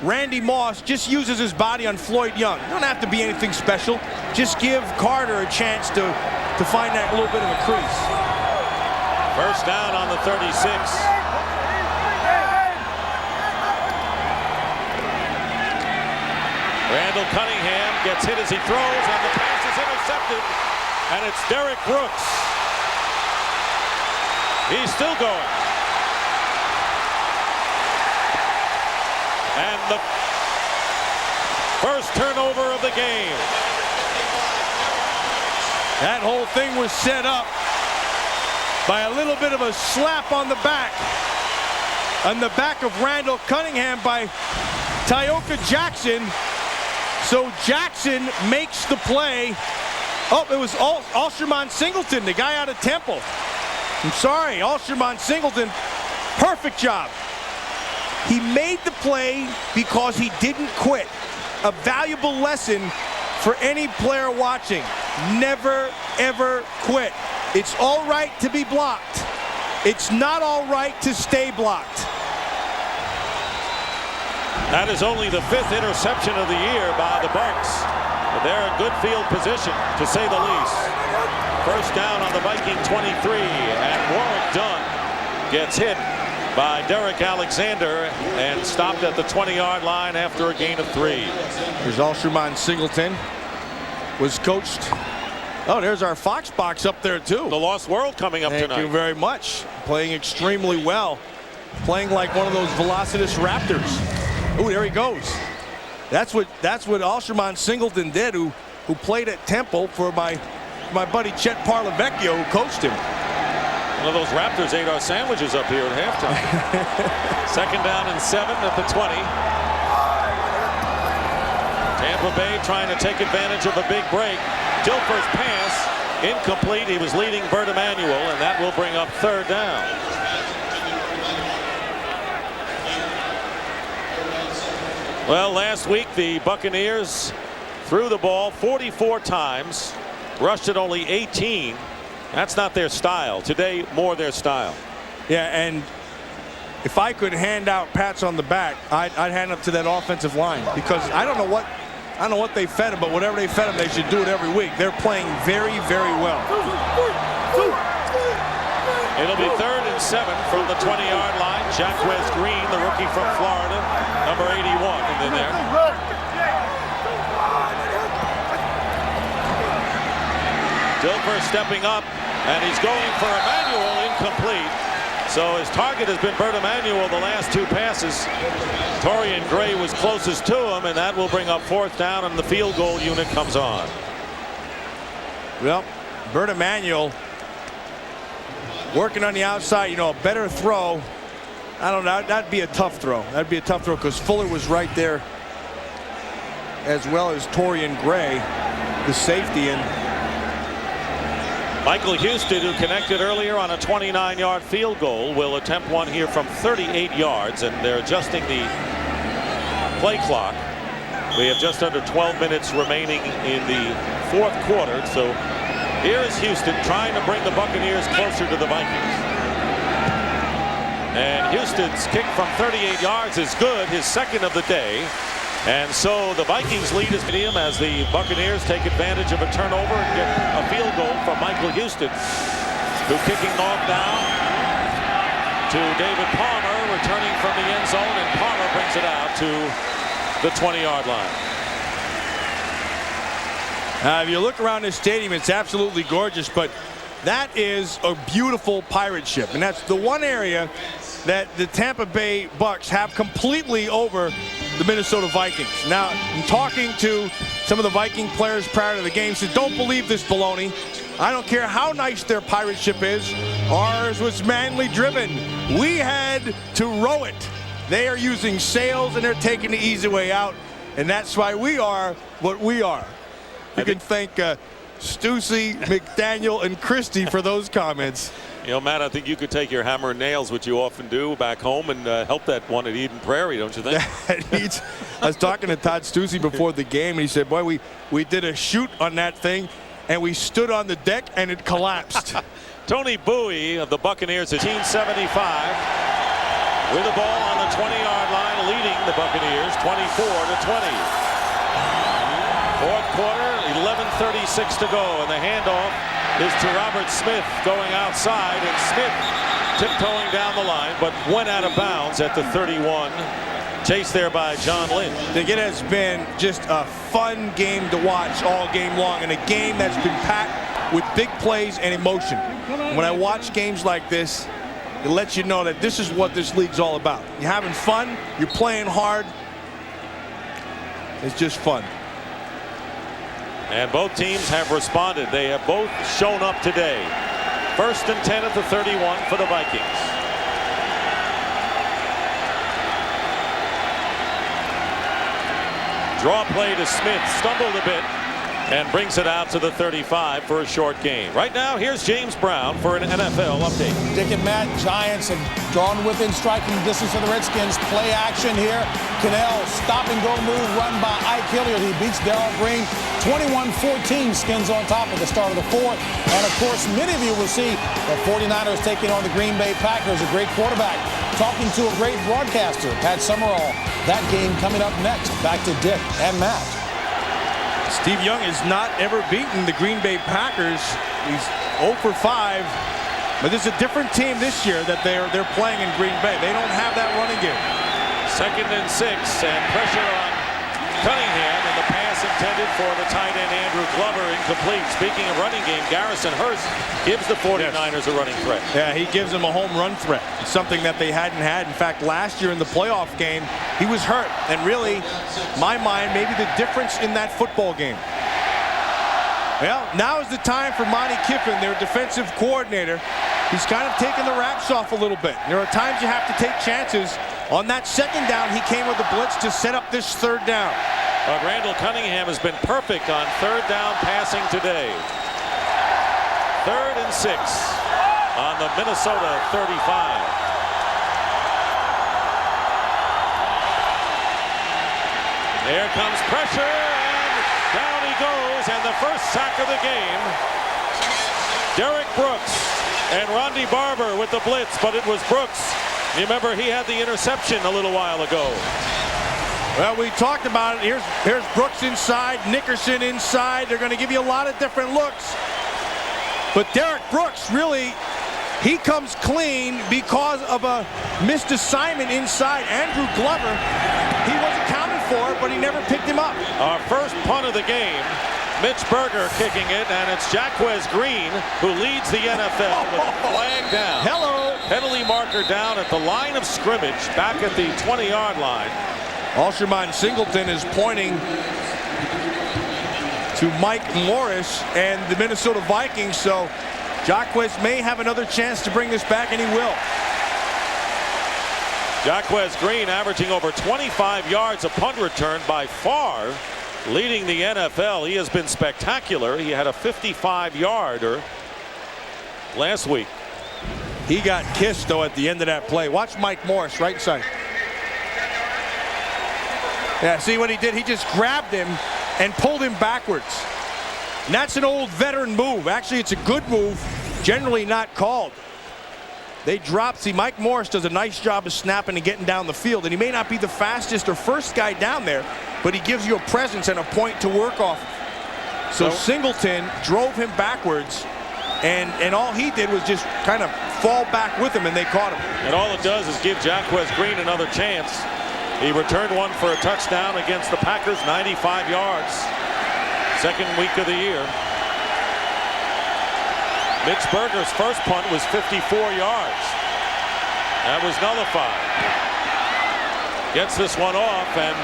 Randy Moss just uses his body on Floyd Young. You don't have to be anything special. Just give Carter a chance to find that little bit of a crease. First down on the 36. Randall Cunningham gets hit as he throws, and the pass is intercepted, and it's Derek Brooks. He's still going. And the first turnover of the game. That whole thing was set up by a little bit of a slap on the back of Randall Cunningham by Tyoka Jackson. So Jackson makes the play. Oh, it was Alsherman Singleton, the guy out of Temple. I'm sorry, Alsherman Singleton, perfect job. He made the play because he didn't quit. A valuable lesson for any player watching. Never, ever quit. It's all right to be blocked. It's not all right to stay blocked. That is only the 5th interception of the year by the Bucs. But they're in good field position, to say the least. First down on the Viking 23, and Warwick Dunn gets hit by Derek Alexander and stopped at the 20-yard line after a gain of 3. Here's Alsherman Singleton. Was coached. Oh, there's our Fox box up there, too. The Lost World coming up tonight. Thank you very much. Playing extremely well. Playing like one of those velocitous Raptors. Oh, there he goes. That's what Alsherman Singleton did, who played at Temple for my buddy Chet Parlavecchio, who coached him. One of those Raptors ate our sandwiches up here at halftime. 2nd down and 7 at the 20. Tampa Bay trying to take advantage of a big break. Dilfer's pass incomplete. He was leading Bert Emanuel, and that will bring up 3rd down. Well, last week the Buccaneers threw the ball 44 times, rushed it only 18. That's not their style. Today, more their style. Yeah, and if I could hand out pats on the back, I'd hand up to that offensive line, because I don't know what they fed them, but whatever they fed them, they should do it every week. They're playing very, very well. It'll be 3rd and 7 from the 20-yard line. Jaquez Green, the rookie from Florida, number 81, in there. Dilfer stepping up, and he's going for Emanuel, incomplete. So his target has been Bert Emanuel the last 2 passes. Torian Gray was closest to him, and that will bring up 4th down, and the field goal unit comes on. Well, Bert Emanuel working on the outside, a better throw. I don't know, that'd be a tough throw. That'd be a tough throw, because Fuller was right there, as well as Torian Gray, the safety. And Michael Houston, who connected earlier on a 29-yard field goal, will attempt one here from 38 yards, and they're adjusting the play clock. We have just under 12 minutes remaining in the fourth quarter. So here is Houston trying to bring the Buccaneers closer to the Vikings. And Houston's kick from 38 yards is good, his second of the day. And so the Vikings lead his medium as the Buccaneers take advantage of a turnover and get a field goal from Michael Houston, who kicking off now to David Palmer, returning from the end zone, and Palmer brings it out to the 20-yard line. If you look around this stadium, it's absolutely gorgeous, but that is a beautiful pirate ship, and that's the one area that the Tampa Bay Bucs have completely over the Minnesota Vikings. Now, I'm talking to some of the Viking players prior to the game, said, don't believe this baloney. I don't care how nice their pirate ship is. Ours was manly driven. We had to row it. They are using sails, and they're taking the easy way out, and that's why we are what we are. You can thank Stussy, McDaniel, and Christie for those comments. You know, Matt, I think you could take your hammer and nails, which you often do back home, and help that one at Eden Prairie, don't you think? I was talking to Todd Stussy before the game, and he said, boy, we did a shoot on that thing, and we stood on the deck, and it collapsed. Tony Bowie of the Buccaneers at 1975 with the ball on the 20-yard line, leading the Buccaneers 24-20. Fourth quarter, 11:36 to go, and the handoff is to Robert Smith going outside, and Smith tiptoeing down the line, but went out of bounds at the 31. Chased there by John Lynch. It has been just a fun game to watch all game long, and a game that's been packed with big plays and emotion. When I watch games like this, it lets you know that this is what this league's all about. You're having fun, you're playing hard. It's just fun. And both teams have responded. They have both shown up today. 1st and 10 at the 31 for the Vikings. Draw play to Smith, stumbled a bit, and brings it out to the 35 for a short gain. Right now, here's James Brown for an NFL update. Dick and Matt, Giants have drawn within striking distance of the Redskins. Play action here. Cannell, stop and go move run by Ike Hilliard. He beats Darrell Green 21-14. Skins on top at the start of the fourth. And of course, many of you will see the 49ers taking on the Green Bay Packers. A great quarterback talking to a great broadcaster, Pat Summerall. That game coming up next. Back to Dick and Matt. Steve Young has not ever beaten the Green Bay Packers. He's 0 for 5. But this is a different team this year that they're playing in Green Bay. They don't have that running game. 2nd and 6, and pressure on Cunningham, and the pass intended for the tight end Andrew Glover incomplete. Speaking of running game, Garrison Hurst gives the 49ers a running threat. Yeah, he gives them a home run threat. It's something that they hadn't had. In fact, last year in the playoff game, he was hurt. And really, my mind, maybe the difference in that football game. Well, now is the time for Monty Kiffin, their defensive coordinator. He's kind of taken the wraps off a little bit. There are times you have to take chances. On that second down, he came with a blitz to set up this third down. But Randall Cunningham has been perfect on third down passing today. 3rd and 6 on the Minnesota 35. There comes pressure, and down he goes, and the first sack of the game. Derek Brooks and Rondy Barber with the blitz, but it was Brooks. You remember he had the interception a little while ago. Well, we talked about it. Here's Brooks inside, Nickerson inside. They're going to give you a lot of different looks. But Derek Brooks, really, he comes clean because of a missed assignment inside. Andrew Glover, he was accounted for, but he never picked him up. Our first punt of the game. Mitch Berger kicking it, and it's Jaquez Green who leads the NFL with a flag down. Hello. Penalty marker down at the line of scrimmage, back at the 20-yard line. Alsherman Singleton is pointing to Mike Morris and the Minnesota Vikings, so Jaquez may have another chance to bring this back, and he will. Jaquez Green averaging over 25 yards a punt return, by far leading the NFL. He has been spectacular. He had a 55-yarder last week. He got kissed, though, at the end of that play. Watch Mike Morris right side. Yeah, see what he did? He just grabbed him and pulled him backwards. And that's an old veteran move. Actually, it's a good move, generally not called. They drop. See, Mike Morris does a nice job of snapping and getting down the field, and he may not be the fastest or first guy down there, but he gives you a presence and a point to work off. So Singleton drove him backwards, and all he did was just kind of fall back with him, and they caught him. And all it does is give Jaquez Green another chance. He returned one for a touchdown against the Packers, 95 yards. Second week of the year. Mitch Berger's first punt was 54 yards. That was nullified. Gets this one off, and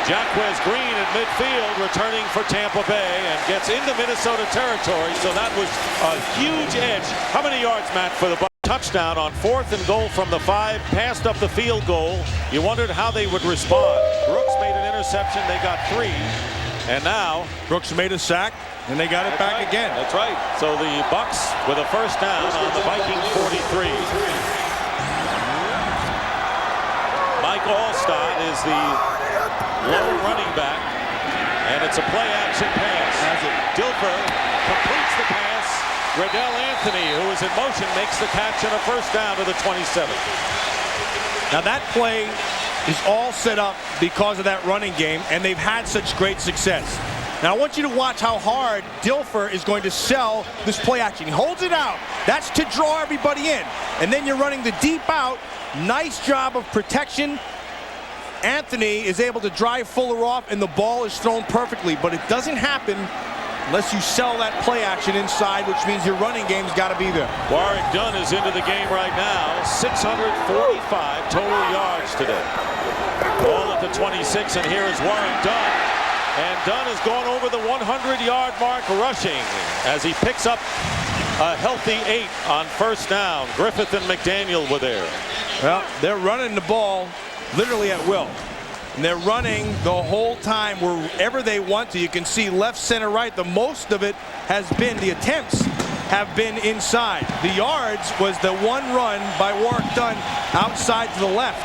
Jaquez Green at midfield returning for Tampa Bay and gets into Minnesota territory, so that was a huge edge. How many yards, Matt, for the Bucs? Touchdown on 4th and goal from the 5, passed up the field goal. You wondered how they would respond. Brooks made an interception, they got 3, and now Brooks made a sack, and they got it back again. That's right. So the Bucs with a first down on the Viking 43. Mike Allstott is the low running back, and it's a play-action pass. Dilfer completes the pass. Riddell Anthony, who is in motion, makes the catch and a first down to the 27. Now that play is all set up because of that running game, and they've had such great success. Now I want you to watch how hard Dilfer is going to sell this play action. He holds it out. That's to draw everybody in. And then you're running the deep out. Nice job of protection. Anthony is able to drive Fuller off, and the ball is thrown perfectly, but it doesn't happen unless you sell that play action inside, which means your running game's got to be there. Warwick Dunn is into the game right now. 645 total yards today. Ball at the 26, and here is Warwick Dunn. And Dunn has gone over the 100-yard mark rushing as he picks up a healthy 8 on first down. Griffith and McDaniel were there. Well, they're running the ball literally at will. And they're running the whole time wherever they want to. You can see left, center, right. The most of it has been, the attempts have been inside. The yards was the one run by Warwick Dunn outside to the left.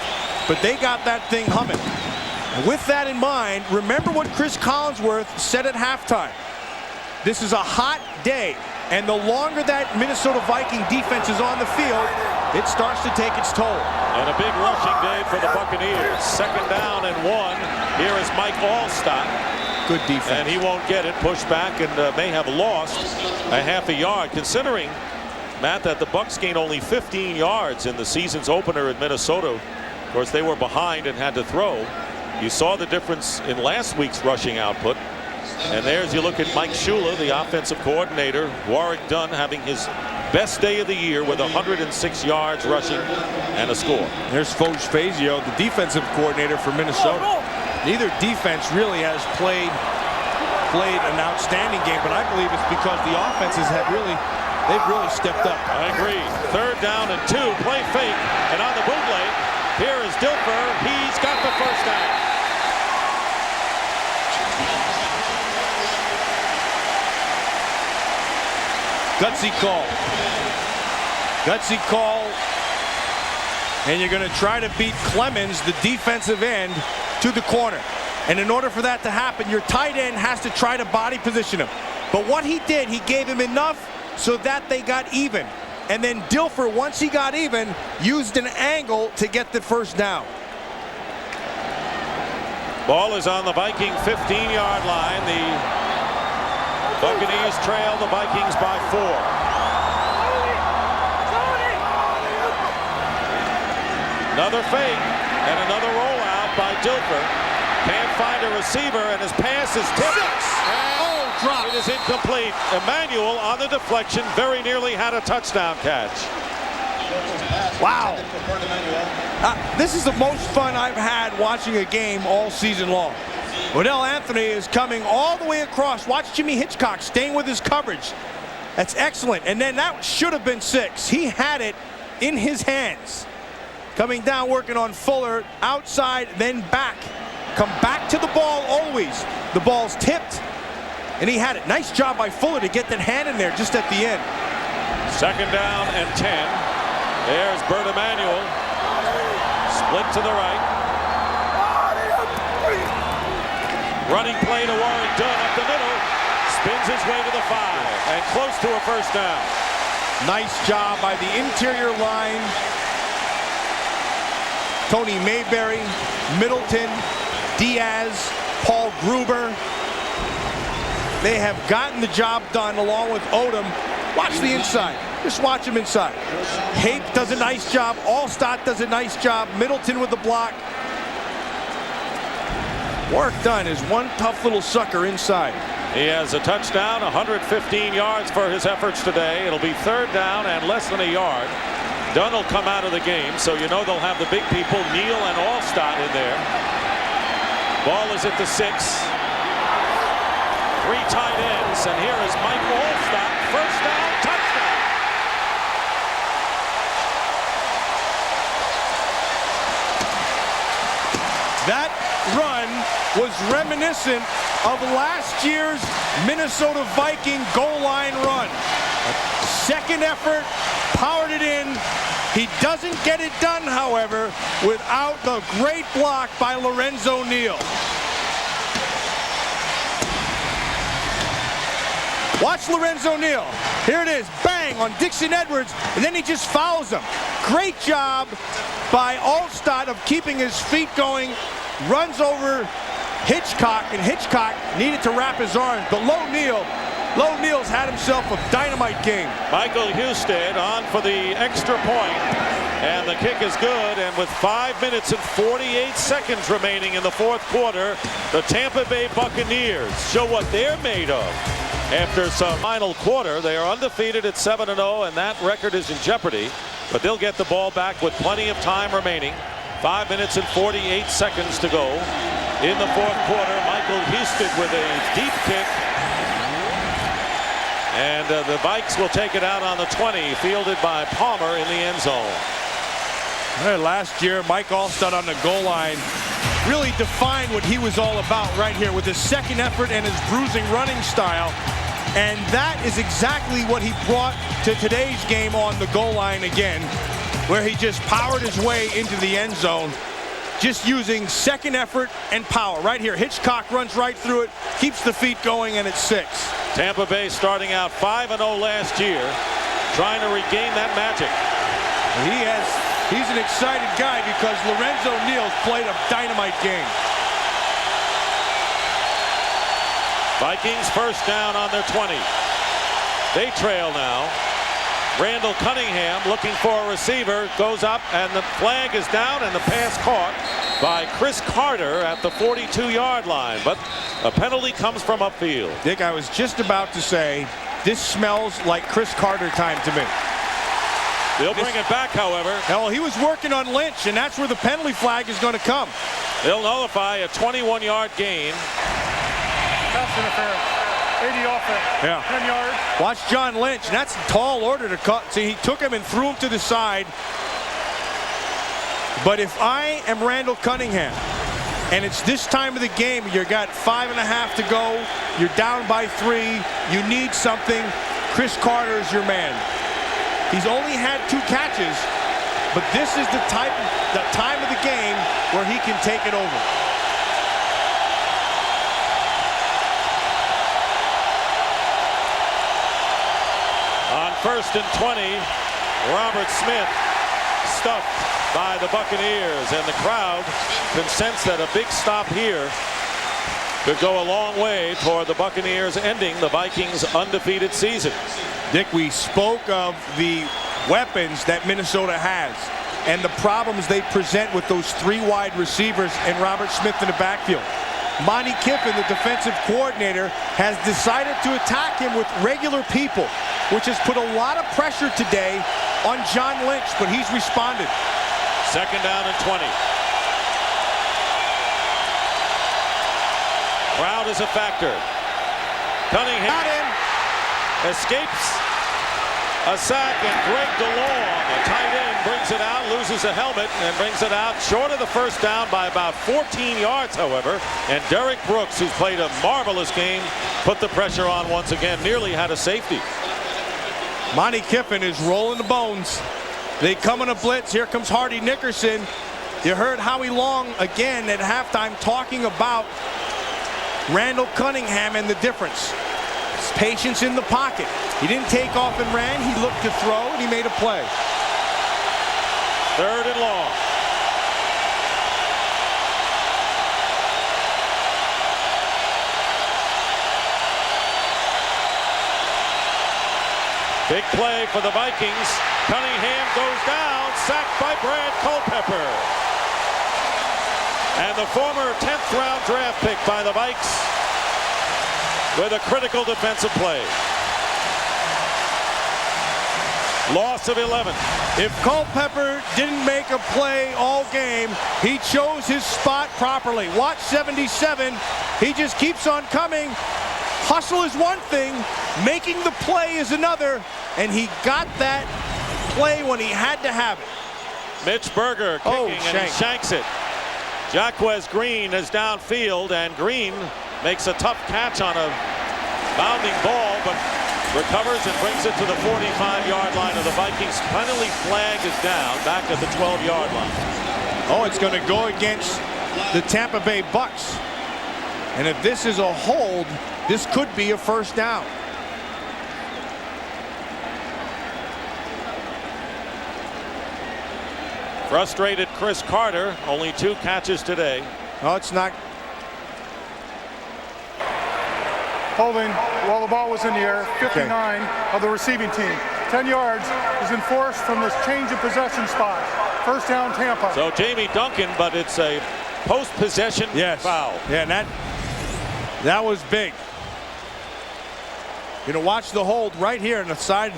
But they got that thing humming. And with that in mind, remember what Chris Collinsworth said at halftime. This is a hot day. And the longer that Minnesota Viking defense is on the field, it starts to take its toll. And a big rushing day for the Buccaneers. Second down and 1. Here is Mike Allstott. Good defense. And he won't get it. Pushed back and may have lost a half a yard. Considering, Matt, that the Bucs gained only 15 yards in the season's opener at Minnesota. Of course, they were behind and had to throw. You saw the difference in last week's rushing output. And there's, you look at Mike Shula, the offensive coordinator. Warwick Dunn having his best day of the year with 106 yards rushing and a score. There's Foch Fazio, the defensive coordinator for Minnesota. Neither defense really has played an outstanding game, but I believe it's because the offenses have they've really stepped up. I agree. Third down and 2, play fake, and on the bootleg, here is Dilfer. He's got the first down. Gutsy call. Gutsy call. And you're going to try to beat Clemens, the defensive end, to the corner. And in order for that to happen, your tight end has to try to body position him. But what he did, he gave him enough so that they got even. And then Dilfer, once he got even, used an angle to get the first down. Ball is on the Viking 15-yard line. The Buccaneers trail the Vikings by 4. Another fake and another rollout by Dilfer. Can't find a receiver, and his pass is tipped. Drop. It is incomplete. Emmanuel on the deflection very nearly had a touchdown catch. Wow. This is the most fun I've had watching a game all season long. Riddell Anthony is coming all the way across. Watch Jimmy Hitchcock staying with his coverage. That's excellent. And then that should have been 6. He had it in his hands. Coming down, working on Fuller, outside, then back. Come back to the ball always. The ball's tipped, and he had it. Nice job by Fuller to get that hand in there just at the end. Second down and 10. There's Bert Emanuel. Split to the right. Running play to Warren Dunn up the middle. Spins his way to the 5 and close to a first down. Nice job by the interior line. Tony Mayberry, Middleton, Diaz, Paul Gruber. They have gotten the job done along with Odom. Watch the inside. Just watch him inside. Hape does a nice job. Allstott does a nice job. Middleton with the block. Work done is one tough little sucker inside. He has a touchdown, 115 yards for his efforts today. It'll be third down and less than a yard. Dunn will come out of the game, so you know they'll have the big people, Neal and Allstott, in there. Ball is at the 6. 3 tight ends, and here is Mike Allstott. First down, touchdown. That run was reminiscent of last year's Minnesota Viking goal line run. Second effort, powered it in. He doesn't get it done, however, without the great block by Lorenzo Neal. Watch Lorenzo Neal. Here it is, bang on Dixon Edwards, and then he just fouls him. Great job by Allstott of keeping his feet going. Runs over Hitchcock, and Hitchcock needed to wrap his arms, but Low Neal's had himself a dynamite game. Michael Husted on for the extra point, and the kick is good. And with 5 minutes and 48 seconds remaining in the fourth quarter, the Tampa Bay Buccaneers show what they're made of. After some final quarter, they are undefeated at 7-0, and that record is in jeopardy. But they'll get the ball back with plenty of time remaining. 5 minutes and 48 seconds to go in the fourth quarter. Michael Husted with a deep kick. And the Vikes will take it out on the 20, fielded by Palmer in the end zone. Last year, Mike Allstott on the goal line really defined what he was all about right here with his second effort and his bruising running style. And that is exactly what he brought to today's game on the goal line again, where he just powered his way into the end zone, just using second effort and power. Right here, Hitchcock runs right through it, keeps the feet going, and it's 6. Tampa Bay starting out 5-0 last year, trying to regain that magic. He's an excited guy because Lorenzo Neal's played a dynamite game. Vikings first down on their 20. They trail now. Randall Cunningham looking for a receiver, goes up, and the flag is down, and the pass caught by Chris Carter at the 42-yard line. But a penalty comes from upfield. Dick, I was just about to say, this smells like Chris Carter time to me. They'll bring it back, however. Well, he was working on Lynch, and that's where the penalty flag is going to come. They'll nullify a 21-yard gain. Pass interference. 80 offense. Yeah. 10 yards. Watch John Lynch. That's a tall order to cut. See, he took him and threw him to the side. But if I am Randall Cunningham, and it's this time of the game, you got 5.5 to go, you're down by 3, you need something, Chris Carter is your man. He's only had 2 catches, but this is the time of the game where he can take it over. On 1st and 20, Robert Smith stuffed by the Buccaneers, and the crowd can sense that a big stop here could go a long way toward the Buccaneers ending the Vikings' undefeated season. Dick, we spoke of the weapons that Minnesota has and the problems they present with those 3 wide receivers and Robert Smith in the backfield. Monty Kiffin, the defensive coordinator, has decided to attack him with regular people, which has put a lot of pressure today on John Lynch, but he's responded. Second down and 20. Crowd is a factor. Cunningham escapes a sack, and Greg DeLong, a tight end, brings it out, loses a helmet, and brings it out short of the first down by about 14 yards, however. And Derek Brooks, who's played a marvelous game, put the pressure on once again, nearly had a safety. Monty Kiffin is rolling the bones. They come in a blitz. Here comes Hardy Nickerson. You heard Howie Long again at halftime talking about Randall Cunningham and the difference. His patience in the pocket. He didn't take off and ran. He looked to throw, and he made a play. 3rd and long. Big play for the Vikings. Cunningham goes down, sacked by Brad Culpepper. And the former 10th round draft pick by the Vikes with a critical defensive play. Loss of 11. If Culpepper didn't make a play all game, he chose his spot properly. Watch 77. He just keeps on coming. Hustle is one thing, making the play is another, and he got that play when he had to have it. Mitch Berger kicking, and he shanks it. Jaquez Green is downfield, and Green makes a tough catch on a bounding ball, but recovers and brings it to the 45-yard line of the Vikings. Penalty flag is down back at the 12-yard line. Oh, it's going to go against the Tampa Bay Bucs. And if this is a hold, this could be a first down. Frustrated Chris Carter, only 2 catches today. Oh, it's not. Holding while the ball was in the air, 59 of the receiving team. 10 yards is enforced from this change of possession spot. First down, Tampa. So Jamie Duncan, but it's a post-possession foul. Yeah, and that was big. You're going to watch the hold right here on the side,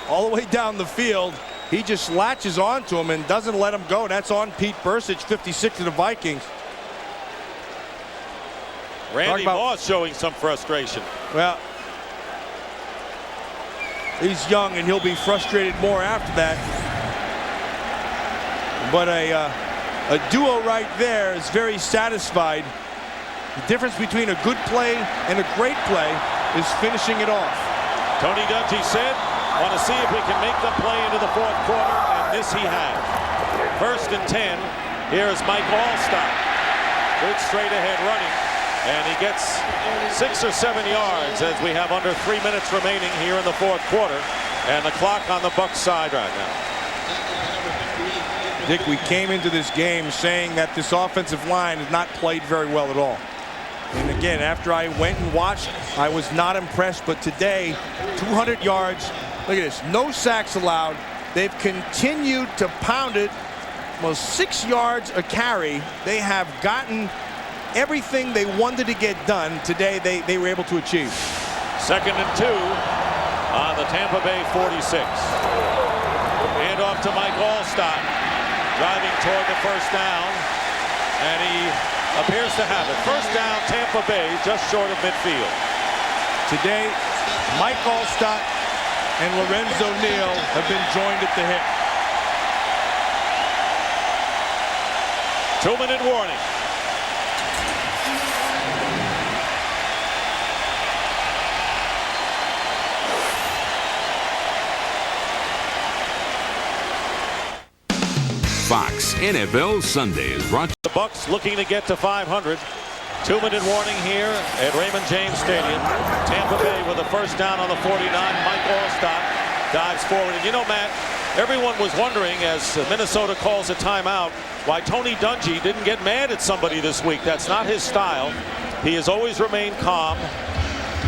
all the way down the field. He just latches onto him and doesn't let him go. That's on Pete Bursich, 56 of the Vikings. Randy Moss showing some frustration. Well, he's young and he'll be frustrated more after that. But a duo right there is very satisfied. The difference between a good play and a great play is finishing it off. Tony Dungy said, want to see if we can make the play into the 4th quarter, and this he had. 1st and 10. Here is Mike Allstott. Good straight ahead running, and he gets 6 or 7 yards as we have under 3 minutes remaining here in the 4th quarter, and the clock on the Bucs side right now. Dick, we came into this game saying that this offensive line has not played very well at all. And again, after I went and watched, I was not impressed. But today, 200 yards. Look at this. No sacks allowed. They've continued to pound it. Almost 6 yards a carry. They have gotten everything they wanted to get done today. They were able to achieve. 2nd and 2 on the Tampa Bay 46. Hand off to Mike Allstott. Driving toward the first down, and he appears to have it. First down, Tampa Bay, just short of midfield. Today, Mike Allstott and Lorenzo Neal have been joined at the hip. 2-minute warning. Fox NFL Sunday is brought to the Bucs looking to get to 500. 2-minute warning here at Raymond James Stadium. Tampa Bay with a first down on the 49. Mike Allstott dives forward. And you know, Matt, everyone was wondering as Minnesota calls a timeout why Tony Dungy didn't get mad at somebody this week. That's not his style. He has always remained calm.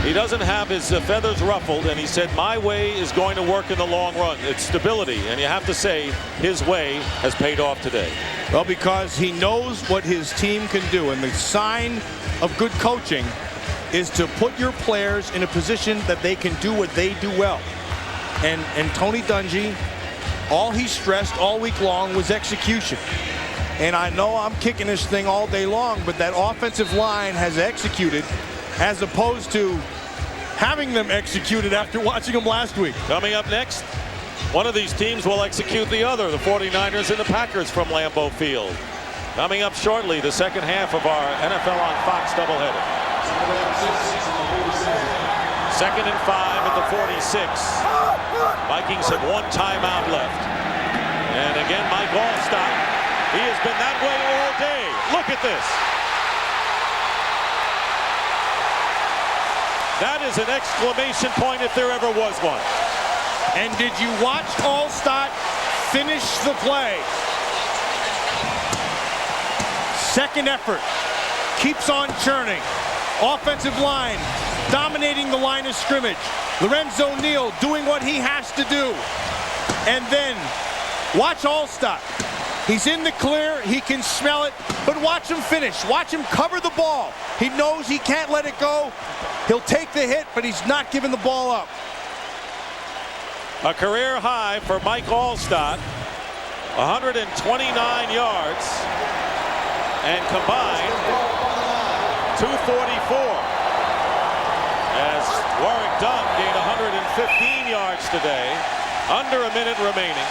He doesn't have his feathers ruffled, and he said, my way is going to work in the long run. It's stability, and you have to say his way has paid off today. Well, because he knows what his team can do, and the sign of good coaching is to put your players in a position that they can do what they do well. And Tony Dungy, all he stressed all week long was execution. And I know I'm kicking this thing all day long, but that offensive line has executed as opposed to having them executed after watching them last week. Coming up next, one of these teams will execute the other, the 49ers and the Packers from Lambeau Field. Coming up shortly, the second half of our NFL on Fox doubleheader. 2nd and 5 at the 46. Vikings have 1 timeout left. And again, Mike Allstott. He has been that way all day. Look at this. That is an exclamation point if there ever was one. And did you watch Allstott finish the play? Second effort. Keeps on churning. Offensive line dominating the line of scrimmage. Lorenzo Neal doing what he has to do. And then watch Allstott. He's in the clear. He can smell it. But watch him finish. Watch him cover the ball. He knows he can't let it go. He'll take the hit, but he's not giving the ball up. A career high for Mike Allstott. 129 yards. And combined 244. As Warrick Dunn gained 115 yards today. Under a minute remaining.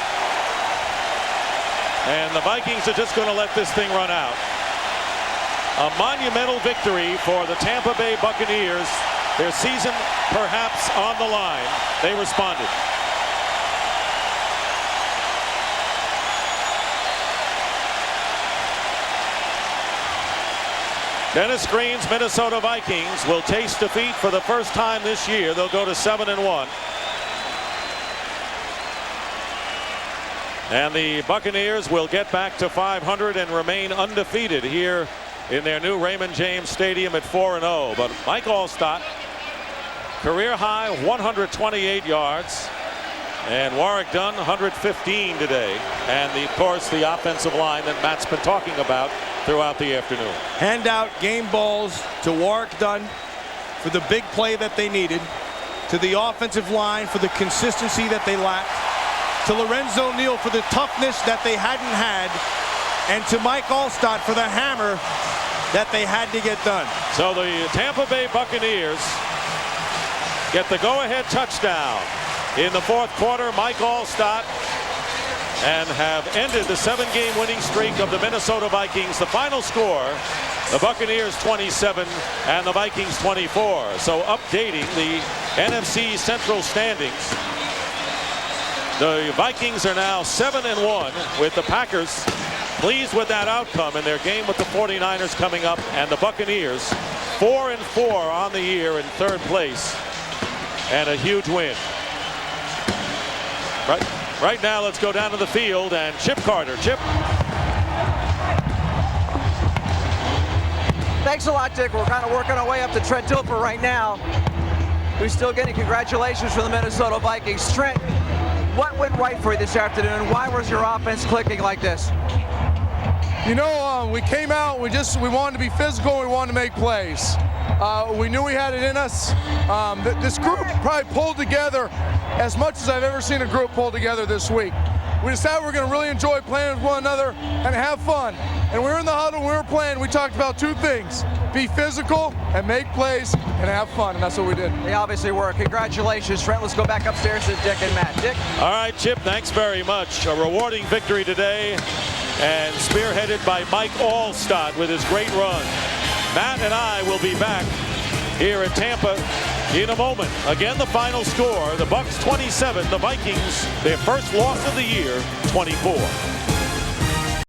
And the Vikings are just going to let this thing run out. A monumental victory for the Tampa Bay Buccaneers. Their season perhaps on the line. They responded. Dennis Green's Minnesota Vikings will taste defeat for the first time this year. They'll go to 7-1. And the Buccaneers will get back to 500 and remain undefeated here in their new Raymond James Stadium at 4-0. But Mike Allstott, career high 128 yards. And Warrick Dunn 115 today. And of course the offensive line that Matt's been talking about throughout the afternoon. Hand out game balls to Warrick Dunn for the big play that they needed. To the offensive line for the consistency that they lacked. To Lorenzo Neal for the toughness that they hadn't had, and to Mike Allstott for the hammer that they had to get done. So the Tampa Bay Buccaneers get the go-ahead touchdown in the 4th quarter. Mike Allstott, and have ended the 7-game winning streak of the Minnesota Vikings. The final score, the Buccaneers 27 and the Vikings 24. So updating the NFC Central standings. The Vikings are now 7-1 with the Packers pleased with that outcome in their game with the 49ers coming up, and the Buccaneers 4-4 on the year in 3rd place and a huge win. Right now let's go down to the field and Chip Carter. Chip. Thanks a lot, Dick. We're kind of working our way up to Trent Dilfer right now, who's still getting congratulations from the Minnesota Vikings. Trent, what went right for you this afternoon? Why was your offense clicking like this? You know, we came out, we wanted to be physical, we wanted to make plays. We knew we had it in us. This group probably pulled together as much as I've ever seen a group pull together this week. We decided we're going to really enjoy playing with one another and have fun. And we were in the huddle, we were playing, we talked about 2 things. Be physical and make plays and have fun, and that's what we did. They obviously were. Congratulations, Trent. Let's go back upstairs to Dick and Matt. Dick? All right, Chip, thanks very much. A rewarding victory today, and spearheaded by Mike Allstott with his great run. Matt and I will be back here at Tampa in a moment. Again, the final score, the Bucs 27, the Vikings, their first loss of the year, 24.